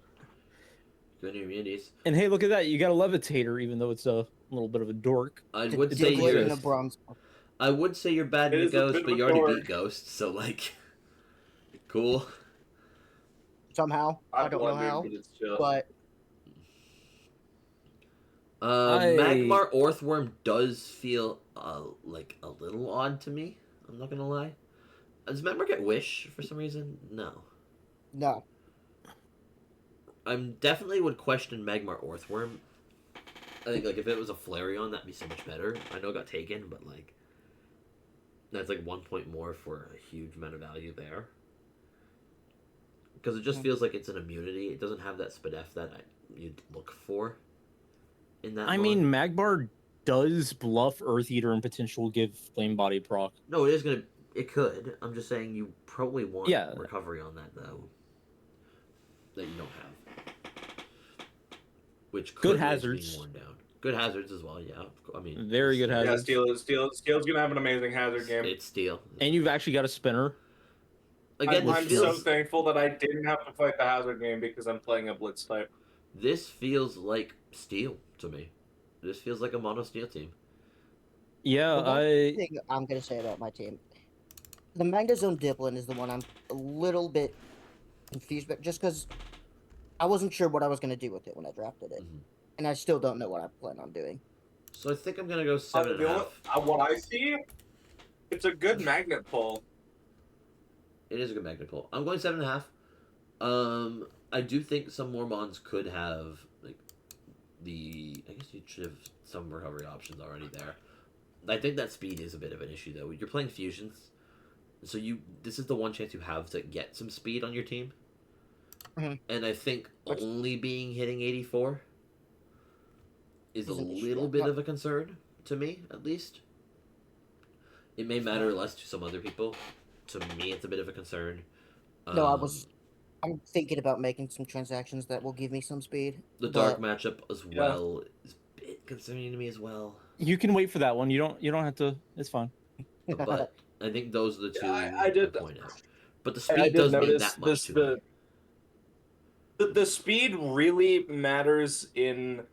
Good immunities. and hey, look at that! You got a levitator, even though it's a little bit of a dork. I the would say Diglett you're and the Bronze. I would say you're bad It in is a Ghost, bit but of you a already dork. beat Ghost, so like cool. Somehow, I don't know how, But it's just... but Magmar Orthworm does feel like a little odd to me. I'm not gonna lie. Does Magmar get Wish for some reason? No. no. I'm definitely would question Magmar Orthworm. I think like if it was a Flareon, that'd be so much better. I know it got taken, but like that's like 1 point more for a huge amount of value there. Because it just feels like it's an immunity. It doesn't have that Spadef that you'd look for in that. I mean, Magmar does bluff Earth Eater and potential give Flame Body proc. No, it is gonna. It could. I'm just saying you probably want Yeah. recovery on that though. That you don't have. Which could Good risk hazards. being worn down. Good hazards as well. Yeah. I mean, Very good Yeah, hazards. Steel's gonna have an amazing hazard game. It's steel. And you've actually got a spinner. Again, I'm this so feels thankful that I didn't have to fight the hazard game because I'm playing a blitz type. this feels like steel to me. This feels like a mono steel team. Yeah, The one I thing I'm gonna say about my team, the Magnezone Diplin is the one I'm a little bit confused about, just because I wasn't sure what I was gonna do with it when I drafted it, Mhm. and I still don't know what I plan on doing. So I think I'm gonna go 7.5. What I see, it's a good magnet pull. It is a good magnet pull. I'm going 7.5. I do think some more mons could have like the. I guess you should have some recovery options already there. I think that speed is a bit of an issue though. You're playing fusions, so this is the one chance you have to get some speed on your team. Mhm. And I think Which- only being hitting 84 is a Is an issue, little yeah. bit But- of a concern to me, at least. It may matter less to some other people. To me, it's a bit of a concern. No, I'm thinking about making some transactions that will give me some speed. The dark but- matchup as Yeah. well is a bit concerning to me as well. you can wait for that one. You don't have to. It's fine. But I think those are the two I did- to point out. But the I speed did does mean notice that much this, to me. the speed really matters in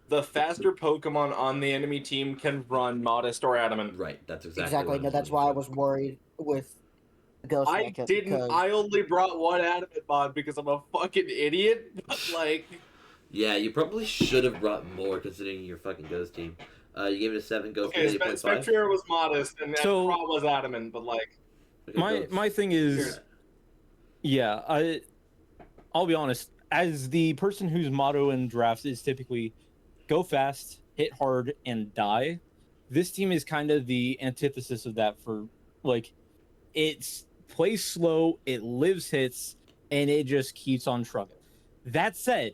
the faster Pokemon on the enemy team can run Modest or Adamant. Right, that's exactly exactly. what No, I'm that's looking why I for. was worried with the Ghost I matchup didn't. because I only brought one Adamant mod because I'm a fucking idiot. But like, Yeah, you probably should have brought more considering your fucking Ghost team. You gave it a 7, Ghost okay, 8.5. Spectrier was Modest and So- Pro was Adamant, but like, Okay, Ghost. My thing is, yeah, I'll be honest. As the person whose motto in drafts is typically go fast, hit hard, and die, this team is kind of the antithesis of that. For like, it's plays slow, it lives hits, and it just keeps on trucking. That said,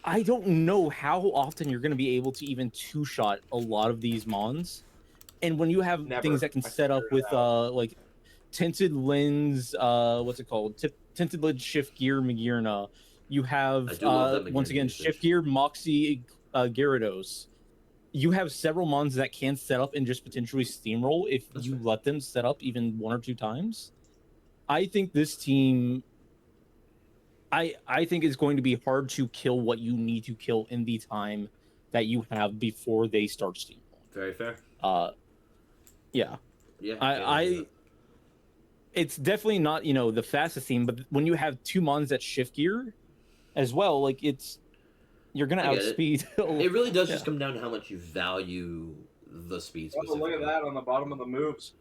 I don't know how often you're going to be able to even two-shot a lot of these mons. And when you have Never. things that can I set up figured with it like tinted lens, what's it called? Tinted lens shift gear Magirna. You have I do love that once Magirna again usage. shift gear Moxie Gyarados. You have several mons that can set up and just potentially steamroll if That's you right. let them set up even 1 or 2 times. I think this team I think it's going to be hard to kill what you need to kill in the time that you have before they start steamrolling. Very fair. Yeah. Yeah. I it's definitely not, the fastest team, but when you have 2 mons that shift gear as well, like you're gonna I get it. outspeed. It really does Yeah. just come down to how much you value the speed oh, specifically. look at that on the bottom of the moves.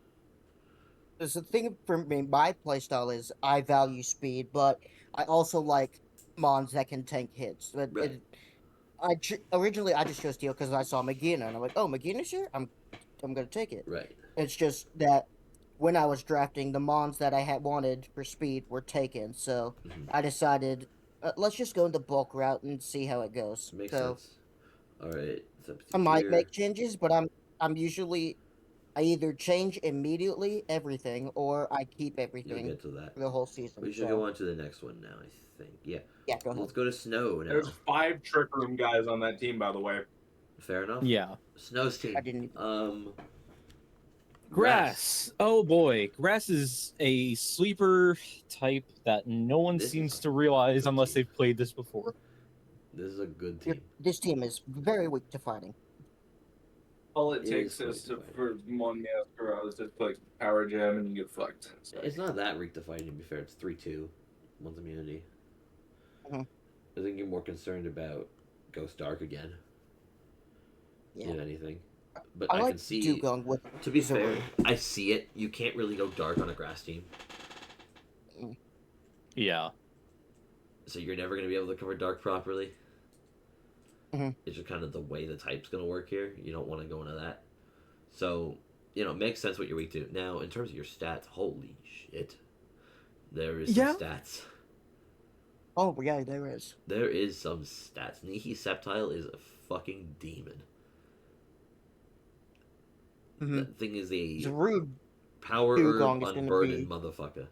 the thing for me, my playstyle is I value speed, but I also like mons that can tank hits. But Right. originally I just chose Steel because I saw Magina and I'm like, oh, Magina's here. I'm gonna take it. Right. It's just that when I was drafting, the mons that I had wanted for speed were taken, so Mhm. I decided let's just go the bulk route and see how it goes. Makes So sense. All right. I might Here. make changes, but I'm usually I either change immediately everything or I keep You'll everything get to that. for the whole season. We should So go on to the next one now, I think. Yeah. yeah, go ahead. Let's go to Snow now. There's 5 Trick Room guys on that team, by the way. Fair enough. Yeah. Snow's team. I didn't. Grass. Oh boy, grass is a sleeper type that no one This is seems a to realize good unless team. they've played this before. This is a good team. This team is very weak to fighting. All it It takes is is quite to, for one Maskara is to put Power Gem and you get fucked. So. It's not that weak to fighting, to be fair. It's 3-2. One's immunity. Mhm. I think you're more concerned about Ghost Dark again. Yeah. Than anything. But I I like can see. Dugong with To be Zero. fair, I see it. You can't really go dark on a grass team. Yeah. So you're never going to be able to cover dark properly. Mhm. It's just kind of the way the type's going to work here. You don't want to go into that. So, it makes sense what you're weak to. Now, in terms of your stats, holy shit. There is some Yeah. stats. Oh yeah, there is. There is some stats. Nihi Septile is a fucking demon. Mhm. That thing is It's a rude. power Dugong herb is gonna unburdened be- motherfucker.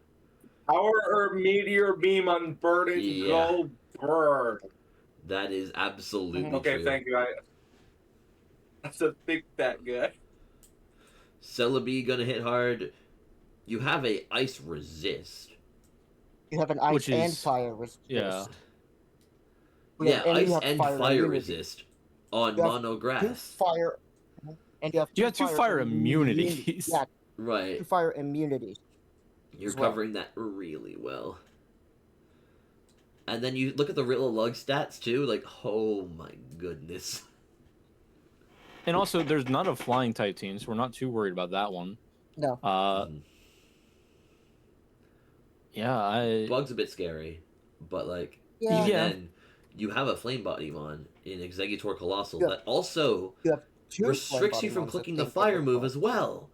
Power or Meteor Beam unburdened, Yeah. go burn. That is absolutely Okay, true. thank you. That's a big fat guy. Celebi gonna hit hard. You have a ice resist. You have an ice Which and is- fire resist. Yeah. Yeah, and you ice have and fire fire immunity. resist on You have mono Two grass. fire, and you have You have two fire immunities. Yeah, Right. 2 fire immunities. You're as well. covering that really well. And then you look at the Riddle Lug stats too, like, oh my goodness. And also, there's not a flying type team, so we're not too worried about that one. No. Yeah, Bug's a bit scary, but like, Yeah. and Yeah. then you have a Flame Bodymon in Executor Colossal Yeah. that also You have 2 restricts you from clicking the fire move as well.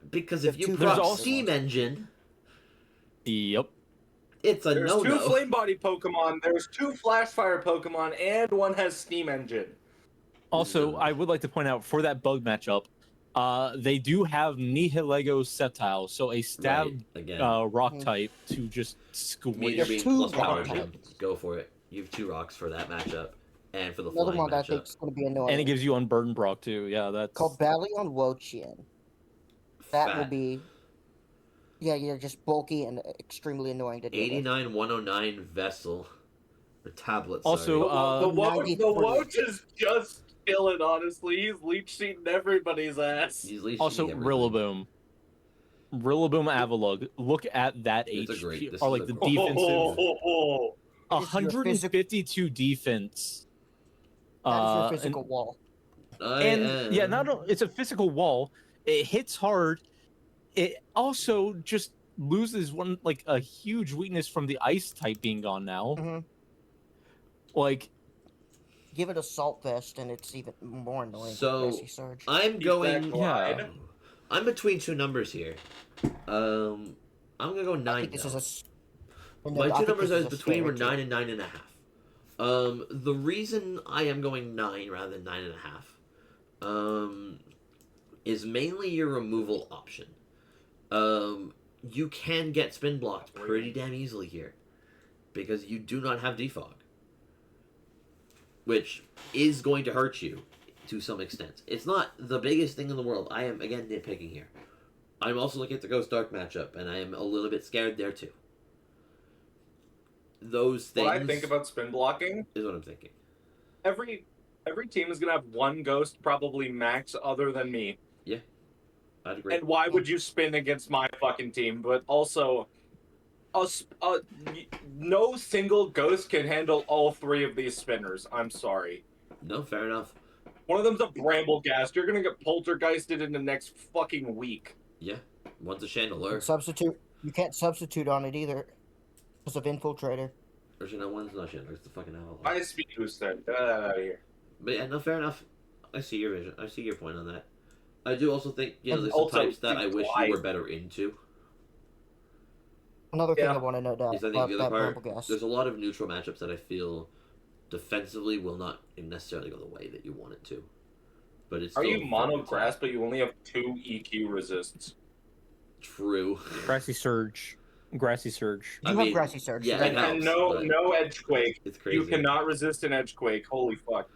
Because if you There's proc also- Steam Engine, Yep. it's a There's no-no. 2 Flame Body Pokemon, there's 2 Flash Fire Pokemon, and one has Steam Engine. Also, I would like to point out for that bug matchup, they do have Nihilego Sceptile, so a stab Right, again. rock Mhm. type to just Meteor squish. Beam two plus Power rock Gem. Go for it. You have 2 rocks for that matchup. And for the Another flying one that I matchup. think is going to be annoying. And it gives you unburdened Brock too. Yeah, that's called Ballion Wochien. That will Fat. be. Yeah, just bulky and extremely annoying to deal with. 89-109 Vessel. Or tablet, Also, sorry. The $93. Woach is just killing, honestly. He's leech seating everybody's ass. He's leashing also everything. Rillaboom. Rillaboom Avalug. Look at that It's a HP, great- this or is like a the great- defensive. It's your 152 defense. That is your And- physical wall. And yeah, not only it's a physical wall. It hits hard. It also just loses one like a huge weakness from the ice type being gone now. Mhm. Like Give it a salt vest, and it's even more annoying. So, Grassy Surge. I'm Keep going. that glide. I'm between 2 numbers here. I'm gonna go 9. I think this is a. My 2 numbers I was between were 9 9 and 9.5. The reason I am going 9 rather than 9.5, is mainly your removal option. You can get spin blocked pretty damn easily here, because you do not have defog, which is going to hurt you to some extent. It's not the biggest thing in the world. I am again nitpicking here. I'm also looking at the Ghost Dark matchup, and I am a little bit scared there too. Those things. What I think about spin blocking, is what I'm thinking. every team is gonna have one ghost, probably max, other than me. I'd agree. And why would you spin against my fucking team? But also, no single ghost can handle all 3 of these spinners. I'm sorry. No, fair enough. One of them's a Bramblegast. You're gonna get poltergeisted in the next fucking week. Yeah, one's a Chandelier. Substitute. You can't substitute on it either, because of Infiltrator. Or should I one's not shit. It's the fucking Avalon. My speed booster. Get that out of here. But yeah, no, fair enough. I see your vision. I see your point on that. I do also think And there's some also, types that the I wish you glide. were better into. Another thing Yeah. I want to note out Is I think about the that other purple part, gas. there's a lot of neutral matchups that I feel defensively will not necessarily go the way that you want it to. But it's Are still you mono very grass, tough. but you only have 2 EQ resists? True. Grassy Surge. Grassy Surge. I You mean, have grassy surge. yeah, so it And, that- helps, no but no edgequake. it's crazy. You cannot resist an edgequake. Holy fuck.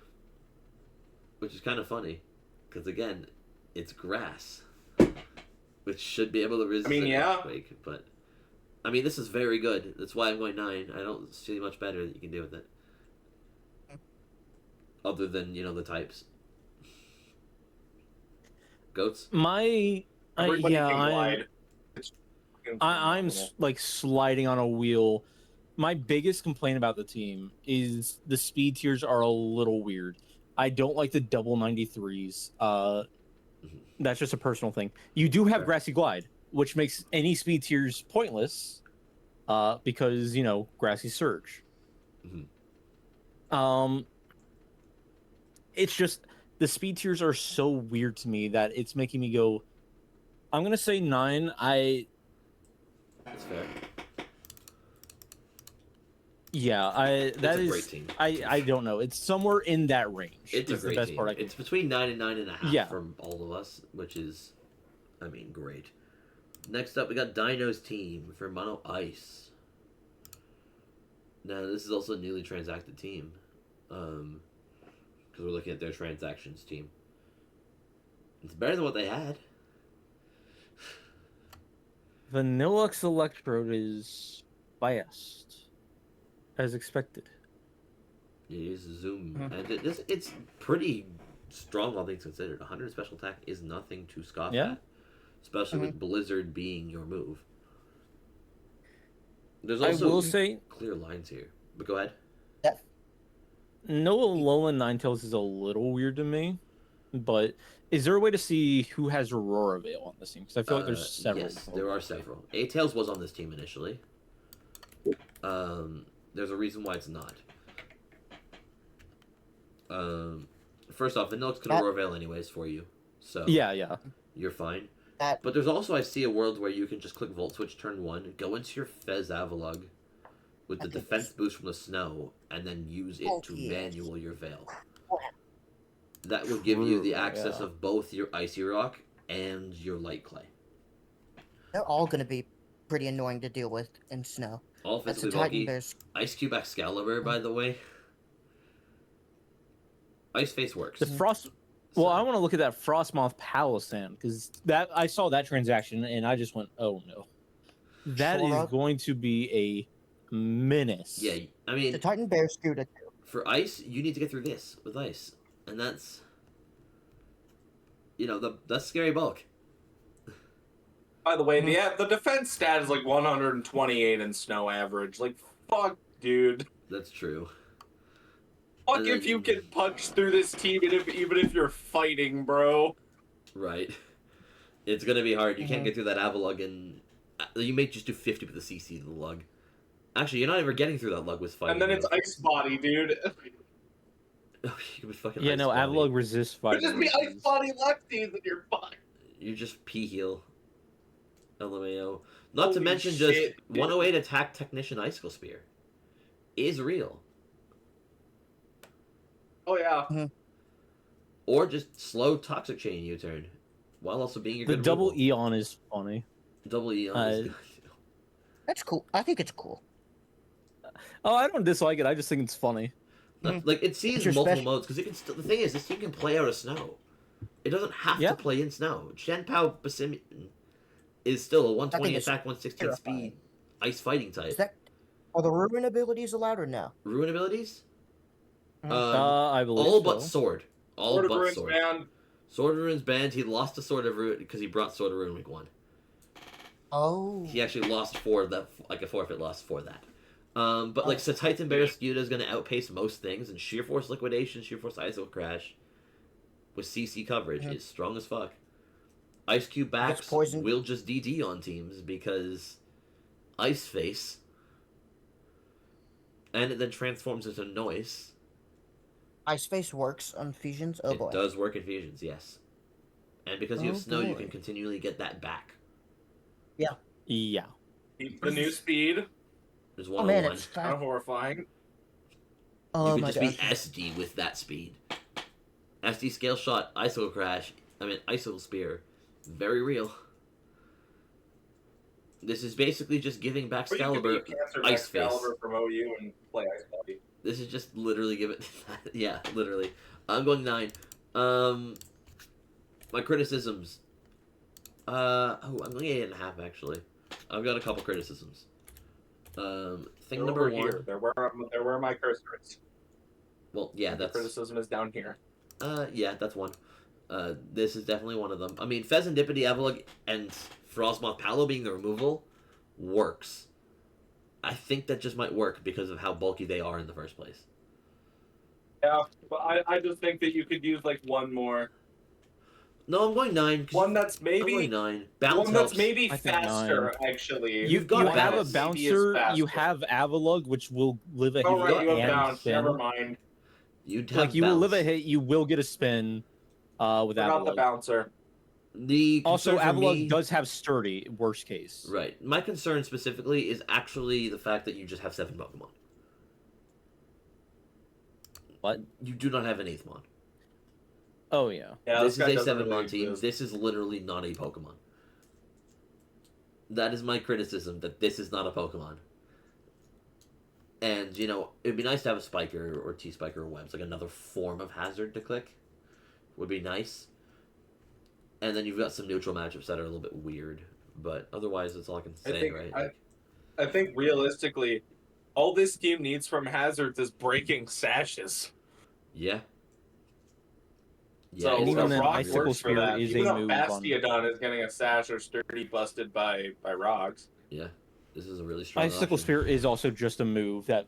Which is kind of funny, because again, it's grass, which should be able to resist an yeah. earthquake. But I mean, this is very good. That's why I'm going 9. I don't see much better that you can do with it, other than the types. Goats. Everybody can glide. It's fucking I'm phenomenal. like sliding on a wheel. My biggest complaint about the team is the speed tiers are a little weird. I don't like the double 93s. That's just a personal thing. You do have Fair. Grassy Glide, which makes any speed tiers pointless, because Grassy Surge. Mhm. It's just the speed tiers are so weird to me that it's making me go. I'm gonna say 9. That's fair. That a is. great team. I don't know. It's somewhere in that range. It's a is the great best team. part I can. It's between 9 and 9.5 Yeah. from all of us, which is, I mean, great. Next up, we got Dino's team for Mono Ice. Now, this is also a newly transacted team, because we're looking at their transactions team. It's better than what they had. Vanillux Electrode is biased, as expected. It is Zoom, Mhm. and it's pretty strong, all things considered. 100 special attack is nothing to scoff Yeah. at, especially Mhm. with Blizzard being your move. There's I also will say, clear lines here, but go ahead. Noah Lola Ninetales is a little weird to me, but is there a way to see who has Aurora Veil on this team? Because I feel like there's several. Yes, there are several. A-Tails was on this team initially. There's a reason why it's not. First off, Vanillux could Aurora Veil anyways for you, so Yeah. you're fine. That But there's also, I see a world where you can just click Volt Switch turn 1, go into your Fez Avalug with the I think defense boost from the snow, and then use it to manual your Veil. That would give you the True, access yeah. of both your Icy Rock and your Light Clay. they're all going to be pretty annoying to deal with in snow. All That's physically the Titan bulky. Bears. Ice Cube Excalibur, by the way. Ice Face works. The Frost. Well, I want to look at that Frostmoth Palisand because I saw that transaction and I just went, oh no, that is Sora? going to be a menace. Yeah, I mean, The Titan Bears screwed it too. for Ice, you need to get through this with Ice. And that's, that's scary bulk. By the way, the defense stat is like 128 in snow average. Like, fuck, dude. That's true. Fuck And if then- you can punch through this team, even if you're fighting, bro. Right. It's going to be hard. You can't Mhm. get through that Avalug, and you may just do 50 with the CC to the lug. Actually, you're not even getting through that lug with fighting. And then it's though. ice body, dude. You could be fucking Yeah, Ice no, Body. Avalug resists fire. It'd just be ice body Lexis and you're fucked. You just P-heal. LMAO. Not to Holy mention shit, just dude. 108 Attack Technician Icicle Spear. Is real. Oh yeah. Or just slow Toxic Chain U-turn. While also being a The good double removal. Eon is funny. Double Eon is good. That's cool. I think it's cool. Oh, I don't dislike it. I just think it's funny. Like, it sees It's your multiple special- modes, because it can still, the thing is, this team can play out of snow. It doesn't have Yeah. to play in snow. Shenpao Basimian is still a 120 it's attack, 116 terrifying. speed, ice fighting type. Is that are the ruin abilities allowed or no? Ruin abilities? Mhm. I believe all so. but sword. All Sword of but Ruins sword. banned. Sword of Ruins banned. He lost to Sword of Ruin because he brought Sword of Ruin week 1. Oh. He actually lost for that, like a forfeit loss for that. But like, so Titan Bear Scuda is going to outpace most things, and Sheer Force Liquidation, Sheer Force Icicle Crash with CC coverage is strong as fuck. Ice Cube backs poisoned. will just DD on teams because Ice Face And it then transforms into noise. Ice Face works on fusions. Oh It boy. does work in fusions, yes. And because you have Oh, snow, you boy. can continually get that back. Yeah. Keep the new speed. There's Oh man, 101. it's Kind fast. of horrifying. You Oh could my just gosh. be SD with that speed. SD scale shot, icicle crash, icicle spear. Very real. This is basically just giving back Or you could Excalibur be Cancer Ice Face. Excalibur from OU and play Ice Body. This is just literally give it. Yeah, literally. I'm going 9. My criticisms. I'm going 8.5 actually. I've got a couple criticisms. Thing They're number over 1. here. They're where my cursor is. Well, yeah, The that's. criticism is down here. Yeah, that's one. This is definitely one of them. I mean, Pheasantipity, Avalugg, and Frostmoth Palo being the removal works. I think that just might work because of how bulky they are in the first place. Yeah, but I just think that you could use like one more. No, I'm going 9. One that's I'm going maybe 9. Bounce one helps. that's maybe I think faster, actually. You've got you One have a that's maybe is bouncer. You faster. have Avalugg, which will live a hit Oh right, you have and bounce. spin. Never mind. You'd have Like you will live a bounce. hit, you will get a spin. With Not the Avalugg. bouncer. The Also, concern for Avalugg me, does have sturdy. Worst case. right. My concern specifically is actually the fact that you just have 7 Pokemon. What? You do not have an 8th Mon. Oh yeah. Yeah, This is guy a doesn't 7-Mon really team. exist. This is literally not a Pokemon. That is my criticism, that this is not a Pokemon. And, it'd be nice to have a Spiker or T-Spiker or Webs, like another form of hazard to click. Would be nice. And then you've got some neutral matchups that are a little bit weird. But otherwise, that's all I can say, right? I think realistically, all this team needs from hazards is breaking sashes. Yeah. So And even a then, rock Icicle works for Spear that. is Even a a move on. Bastiodon is getting a sash or sturdy busted by rocks. Yeah. This is a really strong Icicle option. Spear is also just a move that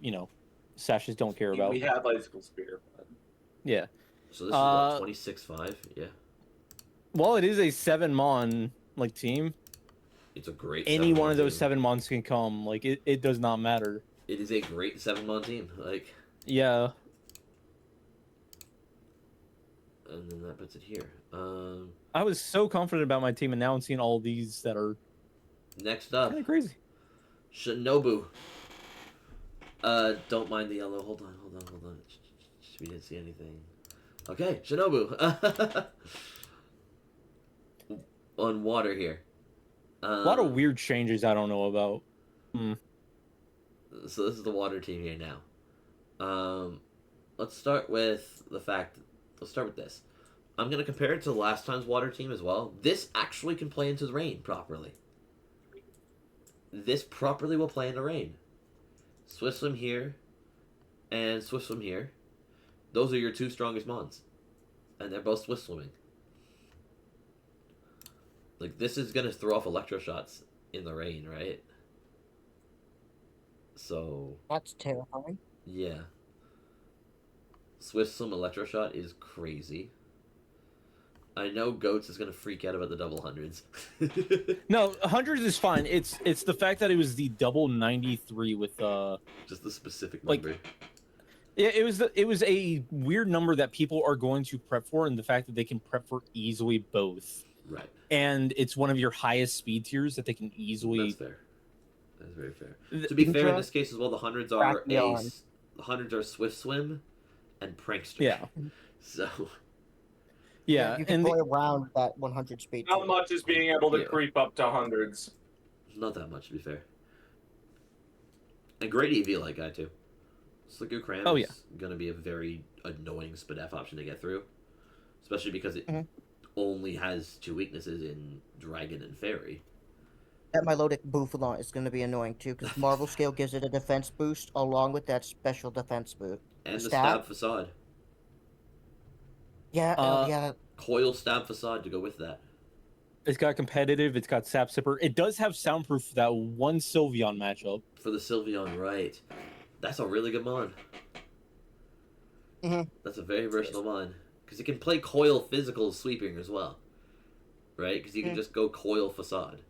sashes don't care about. We have Icicle Spear. But... Yeah. So this is what, 26-5? Yeah. Well, it is a 7-mon team. It's a great Any 7-Mon one of those team. 7 mons can come. It does not matter. It is a great 7-Mon team. Yeah. And then that puts it here. I was so confident about my team, and now I'm seeing all these that are Next up, kind of crazy. Shinobu. Don't mind the yellow. Hold on. We didn't see anything. Okay, Shinobu. On water here. A lot of weird changes I don't know about. So this is the water team here now. Let's start with the fact. Let's start with this. I'm gonna compare it to last time's water team as well. This actually can play into the rain properly. This properly will play in the rain. Swift Swim here, and Swift Swim here. Those are your 2 strongest mons, and they're both Swift Swimming. This is gonna throw off electro shots in the rain, right? So That's terrifying. yeah. Swift Swim electro shot is crazy. I know Goats is gonna freak out about the double hundreds. No, hundreds is fine. It's the fact that it was the double 93 with Just the specific Like- number. Yeah, it was a weird number that people are going to prep for, and the fact that they can prep for easily both. Right. And it's one of your highest speed tiers that they can easily. That's fair. That's very fair. To be fair, in this case as well, the hundreds are Crack me on. the hundreds are Swift Swim and Prankster. Yeah. So Yeah, You can and play around that 100 speed. Not much is being able to Yeah. creep up to hundreds. not that much to be fair. And great EV like guy too. Slick Cram Oh, is yeah. gonna be a very annoying Spadef option to get through. Especially because it Mhm. only has 2 weaknesses in Dragon and Fairy. That Milotic Bouffalon is going to be annoying too, because Marvel Scale gives it a defense boost along with that special defense boost. And the Stab? Stab Facade. Yeah, yeah. Coil Stab Facade to go with that. it's got competitive. It's got Sap Sipper. It does have soundproof for that one Sylveon matchup. For the Sylveon, right. That's a really good mon. Mhm. That's a very versatile mon. Because it can play Coil Physical Sweeping as well. Right? Because you can Mhm. just go Coil Facade.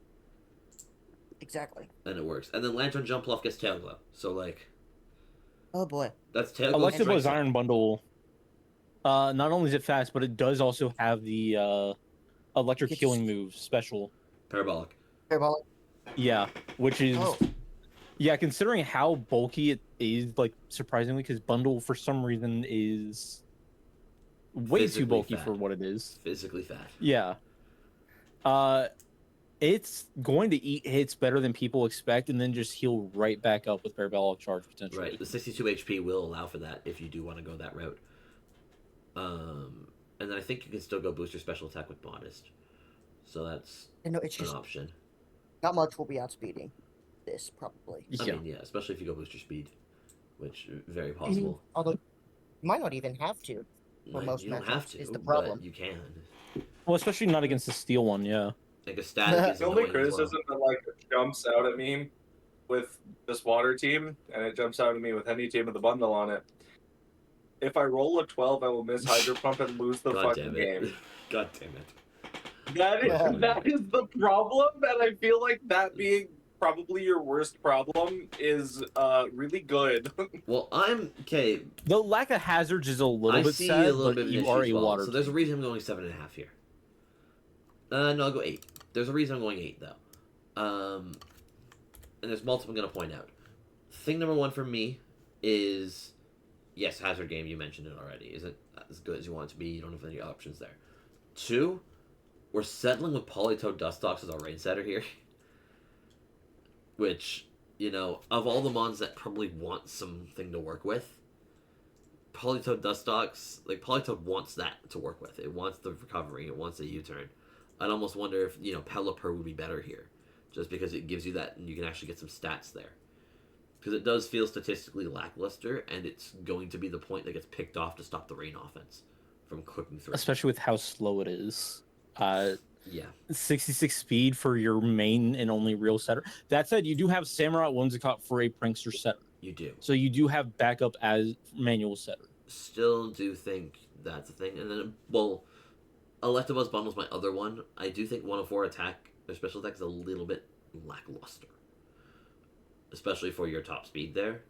Exactly. And it works. And then Lantern Jump Bluff gets Tail Glow. So, Oh boy. That's tail goes Electabuzz straight. Iron Bundle. Not only is it fast, but it does also have the electric Gets- healing move special. Parabolic. Parabolic. Yeah, which is Oh, yeah, considering how bulky it is, like surprisingly, because Bundle for some reason is way too Physically bulky fat. for what it is. Physically fat. Yeah. It's going to eat hits better than people expect, and then just heal right back up with Parabolic Charge potentially. Right. The 62 HP will allow for that if you do want to go that route. And then I think you can still go boost your special attack with Modest. So that's it's an just option. not much will be outspeeding this probably. I Yeah. mean, yeah, especially if you go boost your speed, which very possible. Although you might not even have to. For Like, most you don't have matchups to, is the problem. but you can. Well, especially not against the steel one, yeah. Like a static is The only annoying as well. criticism that like jumps out at me with this water team, and it jumps out at me with any team with a bundle on it. If I roll a 12, I will miss Hydro Pump and lose the God fucking damn it! game. God damn it! That is the problem, and I feel like that being probably your worst problem is really good. Well, I'm okay. The lack of hazards is a little I bit see sad, a little but bit of an you issue are as a well. water So there's a team. reason I'm going 7.5 here. No, I'll go 8. There's a reason I'm going 8 though. And there's multiple I'm gonna point out. Thing number 1 for me is, yes, hazard game. You mentioned it already. Isn't as good as you want it to be. You don't have any options there. 2, we're settling with Politoed Dustox as our rain setter here. Which, you know, of all the mons that probably want something to work with, Politoed Dustox, like, Politoed wants that to work with. It wants the recovery. It wants a U-turn. I'd almost wonder if, you know, Pelipper would be better here. Just because it gives you that, and you can actually get some stats there. Because it does feel statistically lackluster, and it's going to be the point that gets picked off to stop the rain offense from clicking through. Especially with how slow it is. Yeah. 66 speed for your main and only real setter. That said, you do have Samurai Whimsicott for a prankster setter. You do. So you do have backup as manual setter. Still do think that's a thing. And then, well, Electabuzz Bundle's my other one. I do think 104 attack, their special attack is a little bit lackluster. Especially for your top speed there.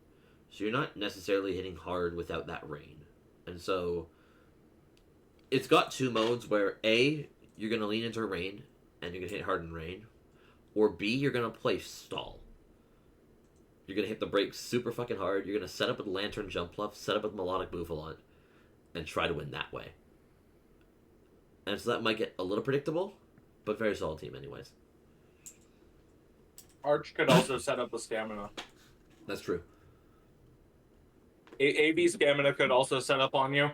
So you're not necessarily hitting hard without that rain. And so, it's got 2 modes where A, you're going to lean into rain, and you're going to hit hard in rain. Or B, you're going to play stall. You're going to hit the brakes super fucking hard. You're going to set up with Lantern Jump Bluff, set up with Melodic Bouffalot, and try to win that way. And so that might get a little predictable, but very solid team anyways. Arch could also set up a stamina. That's true. AB stamina could also set up on you.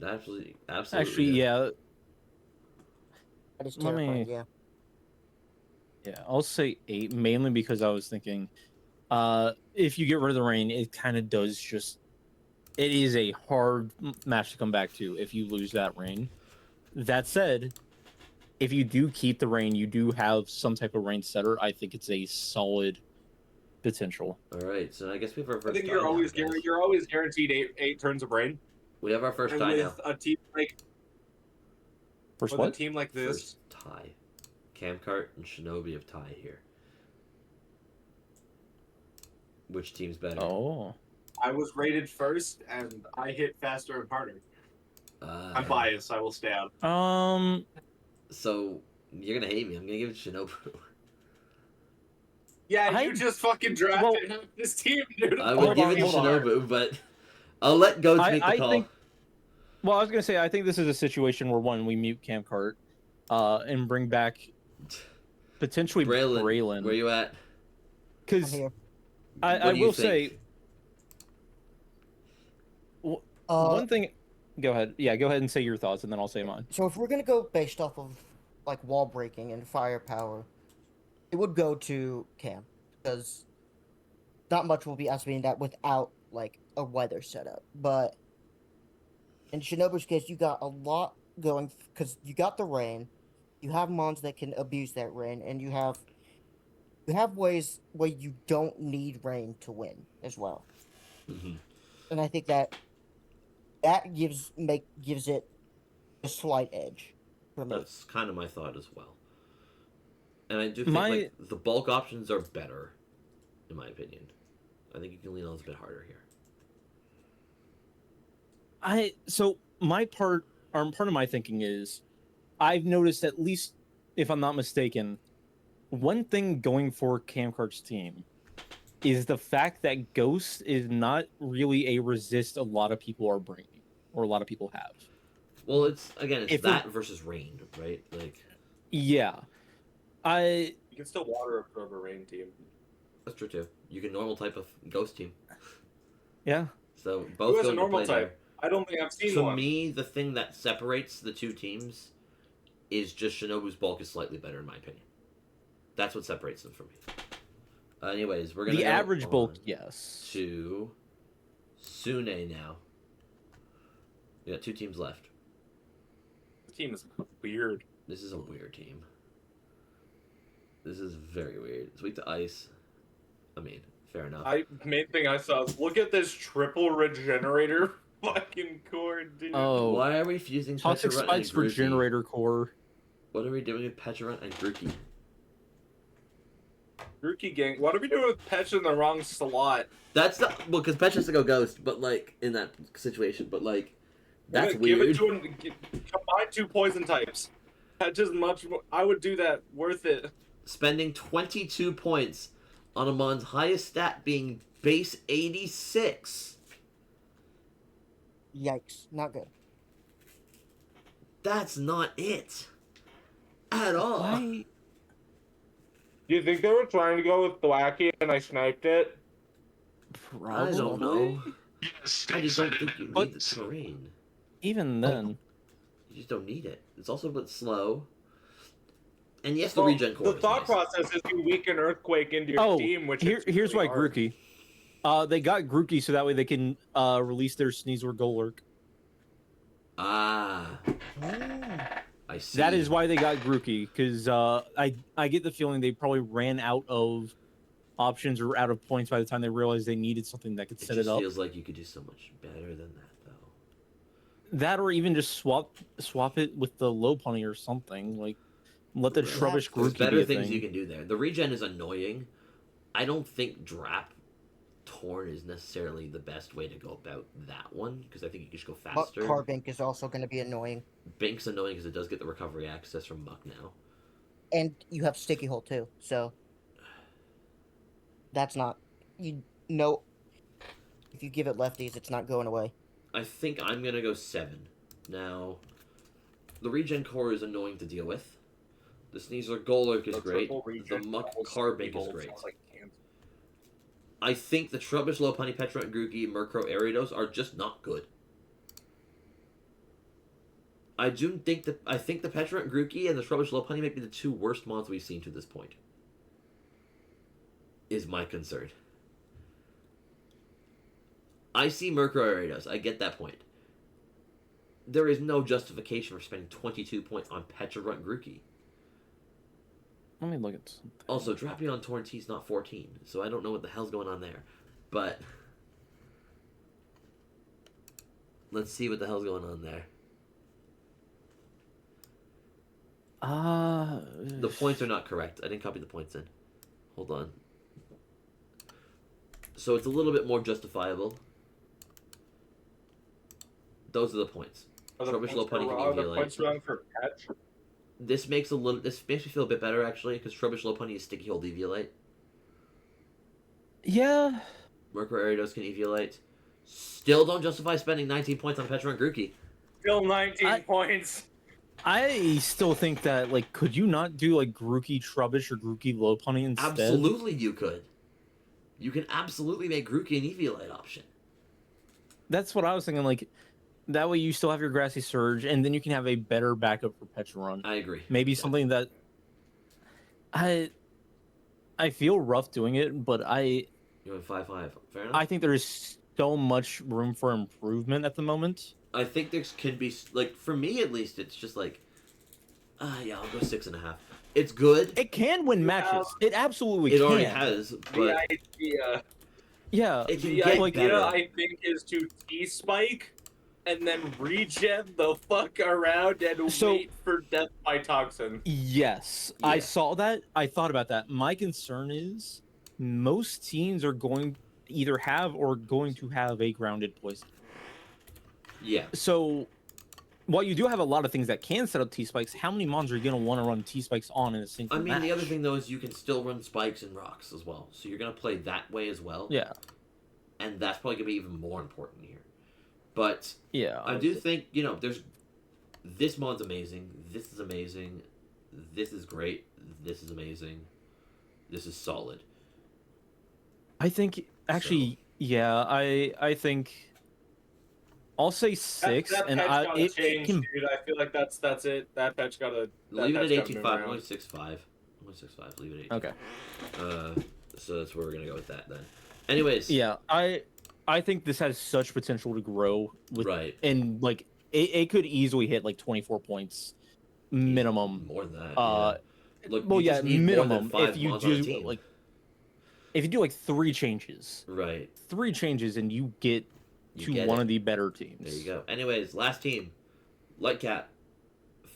Absolutely. Actually, yeah. That is Let me- terrifying. Yeah. Yeah, I'll say 8, mainly because I was thinking, if you get rid of the rain, it kind of does just... It is a hard match to come back to if you lose that rain. That said, if you do keep the rain, you do have some type of rain setter. I think it's a solid potential. Alright, so I guess we have our I first think tie you're now, always guys. you're always guaranteed eight turns of rain. We have our first And tie now. with a team like First with what? a team like this, First tie. Camcart and Shinobi have tie here. Which team's better? Oh. I was rated first and I hit faster and harder. I'm Uh, biased. I will stab. so, you're gonna hate me. I'm gonna give it to Shinobu. Yeah, I- you just fucking drafted half this team, dude. I would Hold give on, it to hold on. Shinobu, but I'll let Goats make the I call. think... Well, I was going to say, I think this is a situation where, one, we mute Camcart and bring back potentially Braylen. Where you at? I'm Because here. I What do you will think? say, one thing... Go ahead. Yeah, go ahead and say your thoughts, and then I'll say mine. So if we're gonna go based off of like wall breaking and firepower, it would go to Cam because not much will be outspending that without like a weather setup. But in Shinobu's case, you got a lot going because you got the rain, you have mons that can abuse that rain, and you have ways where you don't need rain to win as well. Mm-hmm. And I think that gives it a slight edge for me. That's kind of my thought as well. And I do think My- like the bulk options are better, in my opinion. I think you can lean on this a bit harder here. So my part of my thinking is I've noticed, at least if I'm not mistaken, one thing going for Camcard's team is the fact that Ghost is not really a resist a lot of people are bringing, or a lot of people have. Well, it's If that versus rain, right? Like Yeah, I You can still water absorb a rain team. that's true too. You can normal type of ghost team, yeah. so Who both has go a into normal play type? I don't think I've there. seen To one. me, the thing that separates the two teams is just Shinobu's bulk is slightly better in my opinion. That's what separates them from me. Anyways, we're gonna The go average bulk, on yes. to Sune now. We got two teams left. The team is weird. This is a weird team. This is very weird. It's weak to ice. I mean, fair enough. Main thing I saw is look at this triple regenerator fucking core, dude. Oh, Why are we fusing toxic Pecharunt spikes and for Grookey? generator core. What are we doing with Pecharunt and Grookey? Rookie gang. What are we doing with Petch in the wrong slot? That's not well, because Petch has to go ghost, but like in that situation, but like that's Give weird. it to him. Combine 2 poison types. Petch is much more. I would do that. Worth it. Spending 22 points on a mon's highest stat being base 86. Yikes, not good. That's not it at all. Why? Do you think they were trying to go with Thwacky and I sniped it? I don't know. Yes. I just don't think you need But- the terrain. Even then, You just don't need it. It's also a bit slow. And yes, the Well, regen core. the is thought nice. process is you weaken Earthquake into your team, which is here's why really hard. Grookey. They got Grookey so that way they can release their Sneasel Golurk. Ah, Mm. I see. That is why they got Grookey, because I get the feeling they probably ran out of options or out of points by the time they realized they needed something that could It set just it up. feels like you could do so much better than that, though. That, or even just swap it with the low punny or something. Like, let the Right. Trubbish There's Grookey better be a things thing. you can do there. The regen is annoying. I don't think Drap Torn is necessarily the best way to go about that one because I think you can just go But faster. Carbink is also going to be annoying. Bink's annoying because it does get the recovery access from Muck now. And you have Sticky Hole too, so that's not you know if you give it lefties, it's not going away. I think I'm gonna go 7. Now, the regen core is annoying to deal with. The Sneasler Golurk is The great. triple The regen Muck double Carbink Sneasel is great. sounds like cancer. I think the Trubbish, Lopunny, Petrarunt, Grookey, Murkrow, Ariados are just not good. I think the Petrarunt, Grookey, and the Trubbish, Lopunny might be the 2 worst mons we've seen to this point. Is my concern. I see Murkrow, Ariados. I get that point. There is no justification for spending 22 points on Petrarunt, Grookey. Let me look at something. Also, dropping on Torn T's not 14, so I don't know what the hell's going on there. But let's see what the hell's going on there. The points are not correct. I didn't copy the points in. Hold on. So it's a little bit more justifiable. Those are the points. Are the Trubbish, points Lopunny can are the EV points wrong for Petch? This makes me feel a bit better actually, because Trubbish, Lopunny is Sticky Hold Eviolite. Yeah. Murkrow, Ariados can Eviolite. Still don't justify spending 19 points on Petrarunt, Grookey. Still 19 points. I still think that, like, could you not do, like, Grookey Trubbish or Grookey Lopunny instead? Absolutely, you could. You can absolutely make Grookey an Eviolite option. That's what I was thinking, like, that way you still have your Grassy Surge, and then you can have a better backup for Pecharunt. I agree. Maybe Yeah. something that... I feel rough doing it, but You went 5-5. Fair enough. I think there's so much room for improvement at the moment. I think there can be, like, for me at least, it's just like, yeah, I'll go 6.5. It's good. It can win matches. It absolutely It can. already has, but The idea, Yeah. it can the get idea better. I think, is to T-spike and then regen the fuck around and So- wait for death by toxin. Yes, Yeah. I saw that. I thought about that. My concern is most teams are going either have or going to have a grounded poison. Yeah. So, while you do have a lot of things that can set up T-spikes, how many mons are you going to want to run T-spikes on in a single I mean, match? the other thing though is you can still run spikes and rocks as well. So you're gonna play that way as well. Yeah. And that's probably gonna be even more important here. But Yeah. I do think, there's this mod's amazing, this is amazing, this is great, this is amazing, this is solid. I think actually, yeah, I think I'll say 6, that and patch gotta it change, can. dude. I feel like that's it. That patch gotta Leave it at patch gotta 18.5. move I'm around. only 6.5. I'm only 6.5. Leave it at 18. Okay. So that's where we're gonna go with that then. Anyways. Yeah, I think this has such potential to grow with, Right. and like it could easily hit like 24 points minimum. More than that. Uh, Look, well, you yeah, just need more than minimum 5 if you mods on a do team. like if you do like 3 changes, Right. 3 changes, and you get to get one it. of the better teams. There you go. Anyways, last team, Light Cat,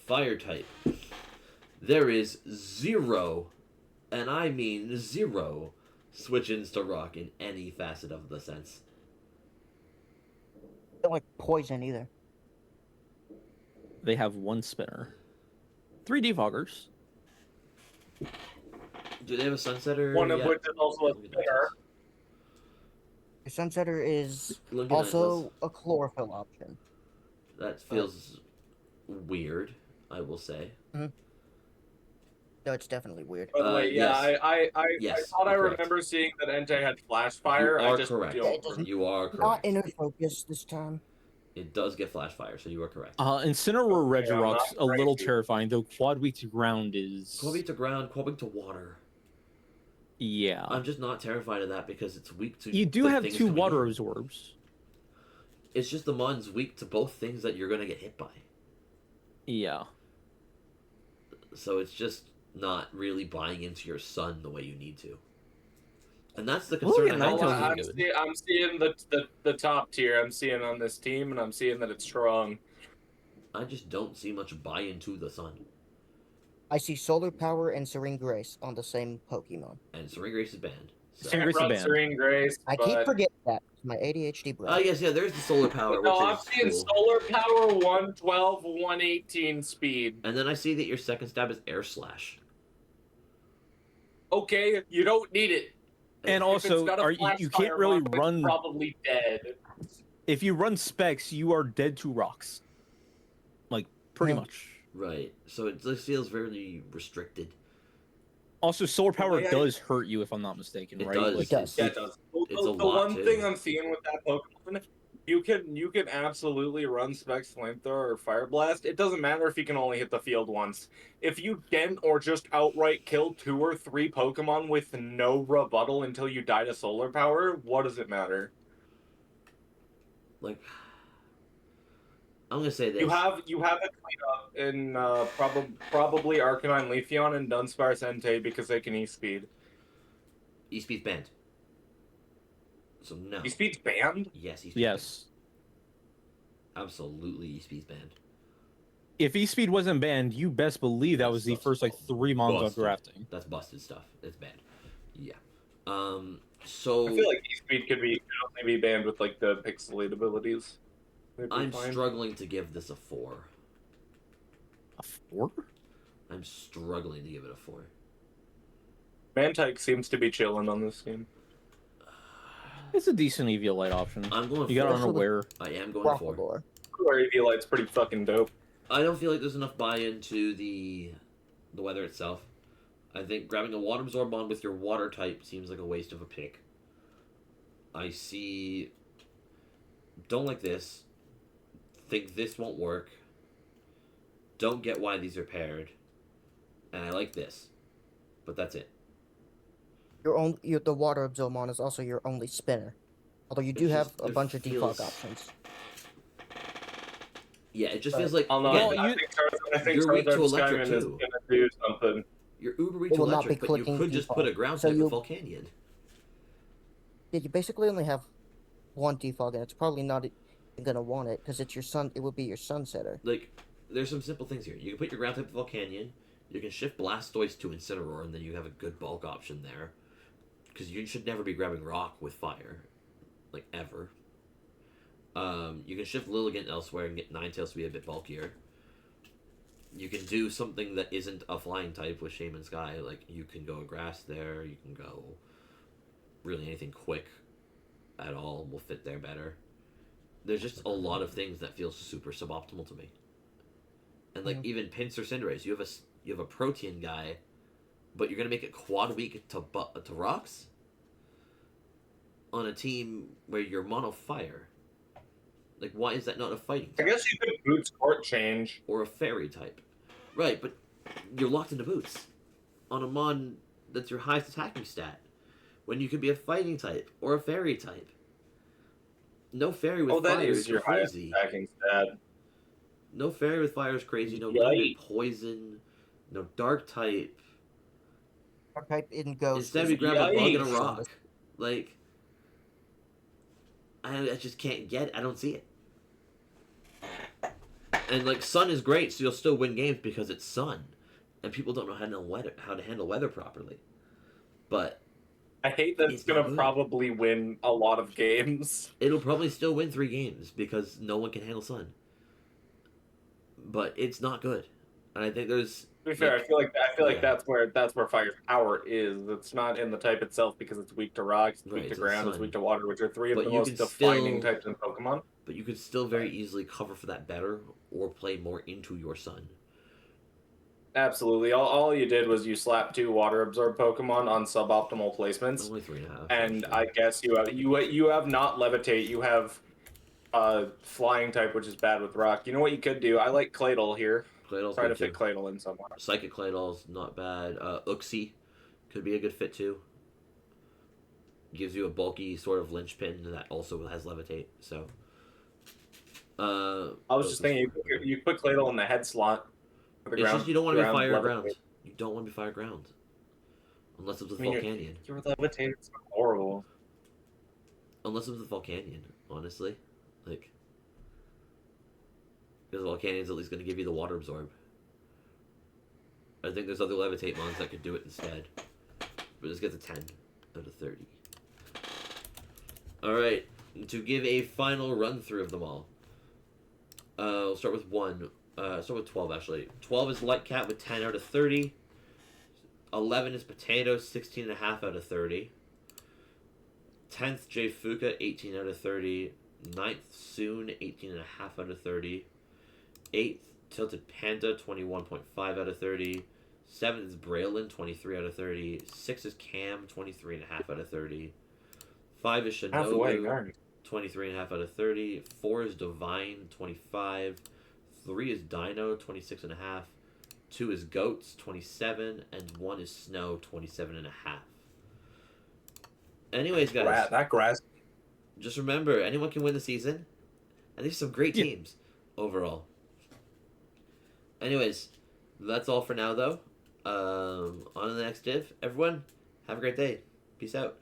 Fire type. There is 0, and I mean 0, switch-ins to rock in any facet of the sense. Don't like poison either. They have 1 spinner, 3 defoggers. Do they have a sunsetter? One of yet? which is also a Look at that. spinner. Your Sunsetter is Look at that. also a chlorophyll option. That feels weird, I will say. No, it's definitely weird. By the way, yeah, yes. I Yes, thought I you're correct. remember seeing that Entei had flash fire. You I are just correct. don't It doesn't- You are Not correct. inner focus this time. It does get flash fire, so you are correct. Incineroar Okay, I'm Regirock's not a little crazy. terrifying, though quad weak to ground is. Quabbing to ground, quabbing to water. Yeah. I'm just not terrified of that because it's weak to. You do the have things 2 coming water in. absorbs. It's just the mon's weak to both things that you're gonna get hit by. Yeah. So it's just not really buying into your sun the way you need to. And that's the Well, concern yeah, I have. Ninetales with is this good. game. I'm seeing the top tier. I'm seeing on this team, and I'm seeing that it's strong. I just don't see much buy into the sun. I see Solar Power and Serene Grace on the same Pokemon. And Serene Grace is banned. So. Serene Grace is Run banned. Serene Grace, I but... keep forgetting that. It's my ADHD brain. Oh, yes, yeah, there's the solar power, No, which I'm is seeing cool. solar power 112, 118 speed. And then I see that your second stab is Air Slash. Okay, you don't need it. And If it's also, got a you flash can't fire really rock, it's run. Probably dead. If you run specs, you are dead to rocks. Like, pretty Yeah. much. Right. So it just feels very restricted. Also, solar power yeah, does hurt you, if I'm not mistaken, It right? does. Like, It does. Yeah, it does. It's a The lot, one too. thing I'm seeing with that Pokemon, you can absolutely run Specs Flamethrower or Fire Blast. It doesn't matter if you can only hit the field once. If you dent or just outright kill 2 or 3 Pokemon with no rebuttal until you die to Solar Power, what does it matter? Like, I'm gonna say this. You have it clean up in probably Arcanine Leafeon and Dunsparce Entei because they can E-Speed. E-Speed's banned. So no. E-Speed's banned? Yes, E-Speed's yes. banned. Absolutely, E-Speed's banned. If E-Speed wasn't banned, you best believe that was the That's first, like, 3 mons on busted. drafting. That's busted stuff. It's banned. Yeah. So I feel like E-Speed could only be banned with like the pixelate abilities. It'd be I'm fine. struggling to give this a 4. A 4? I'm struggling to give it a 4. Mantike seems to be chilling on this game. It's a decent Eviolite option. I'm going You got 4. unaware. I am going 4. Rockabore. Where Eviolite's pretty fucking dope. I don't feel like there's enough buy-in to the weather itself. I think grabbing a water absorbon with your water type seems like a waste of a pick. I see. Don't like this. Think this won't work. Don't get why these are paired. And I like this. But that's it. The Water Absorbon is also your only spinner. Although you do have a it bunch of feels- defog options. Yeah, it just But- feels like I'll know. again, Well, I think Charizard you're weak to Charizard electric, Skyrim is too. gonna do something. you're uber weak It to will not be electric, but you clicking could just put a default. ground So type you- with Volcanion. Yeah, you basically only have one defog, and it's probably not gonna want it because it's your sun. It would be your Sunsetter. Like, there's some simple things here. You can put your ground type with Volcanion. You can shift Blastoise to Incineroar, and then you have a good bulk option there. Because you should never be grabbing Rock with Fire. Like, ever. You can shift Lilligant elsewhere and get Ninetales to be a bit bulkier. You can do something that isn't a flying type with Shaman Sky. Like, you can go grass there, you can go really anything quick at all will fit there better. There's just a lot of things that feel super suboptimal to me. And like even Pinsir Cinderace, you have a protein guy, but you're gonna make it quad weak to rocks on a team where you're mono fire. Like, why is that not a fighting type? I guess you could boots court change. Or a fairy type. Right, but you're locked into boots on a mon that's your highest attacking stat when you could be a fighting type or a fairy type. No fairy with fire is your highest crazy. attacking stat. No fairy with fire is crazy. No Yikes. poison. No dark type. Dark type in Ghost. Instead, we grab a bug and a Yikes. rock. Like, I just can't get it. I don't see it. And like, Sun is great, so you'll still win games because it's Sun, and people don't know how to handle weather properly. But I hate that it's gonna probably win a lot of games. It'll probably still win 3 games because no one can handle Sun. But it's not good, and I think there's. To be fair, I feel like that's where Fire's power is. It's not in the type itself because it's weak to rocks, it's weak to ground, it's weak to water, which are 3 of the most defining types in Pokemon. But you could still very easily cover for that better or play more into your Sun. Absolutely. All you did was you slapped 2 water absorb Pokemon on suboptimal placements. Only 3.5. And I guess you have not levitate. You have flying type, which is bad with rock. You know what you could do? I like Claydol here. Claydol's Try to good fit too. Claydol in somewhere. Psychic Claydol's not bad. Uxie could be a good fit too. Gives you a bulky sort of linchpin that also has levitate. So. I was just thinking you put Claydol in the head slot. It's just you don't want to be fire ground. You don't want to be fire ground. Unless it was with Volcanion. Your levitate is horrible. Unless it was with Volcanion, honestly. Like, because Volcanion's at least going to give you the water absorb. I think there's other levitate mons that could do it instead. But this gets a 10 out of 30. Alright, to give a final run through of them all. We'll start with 1. Start with 12 actually. 12 is Light Cat with 10 out of 30. 11 is Potato, 16.5 out of 30. 10th, Jay Fuka, 18 out of 30. 9th, Soon, 18.5 out of 30. 8th, Tilted Panda, 21.5 out of 30. 7th is Braylen, 23 out of 30. 6th is Cam, 23.5 out of 30. 5 is Shinobu, 23.5 out of 30. 4 is Divine, 25. 3 is Dino, 26.5. 2 is Goats, 27. And 1 is Snow, 27.5. Anyways, guys. That grass. Just remember, anyone can win the season. And these are some great teams overall. Anyways, that's all for now, though. On to the next div. Everyone, have a great day. Peace out.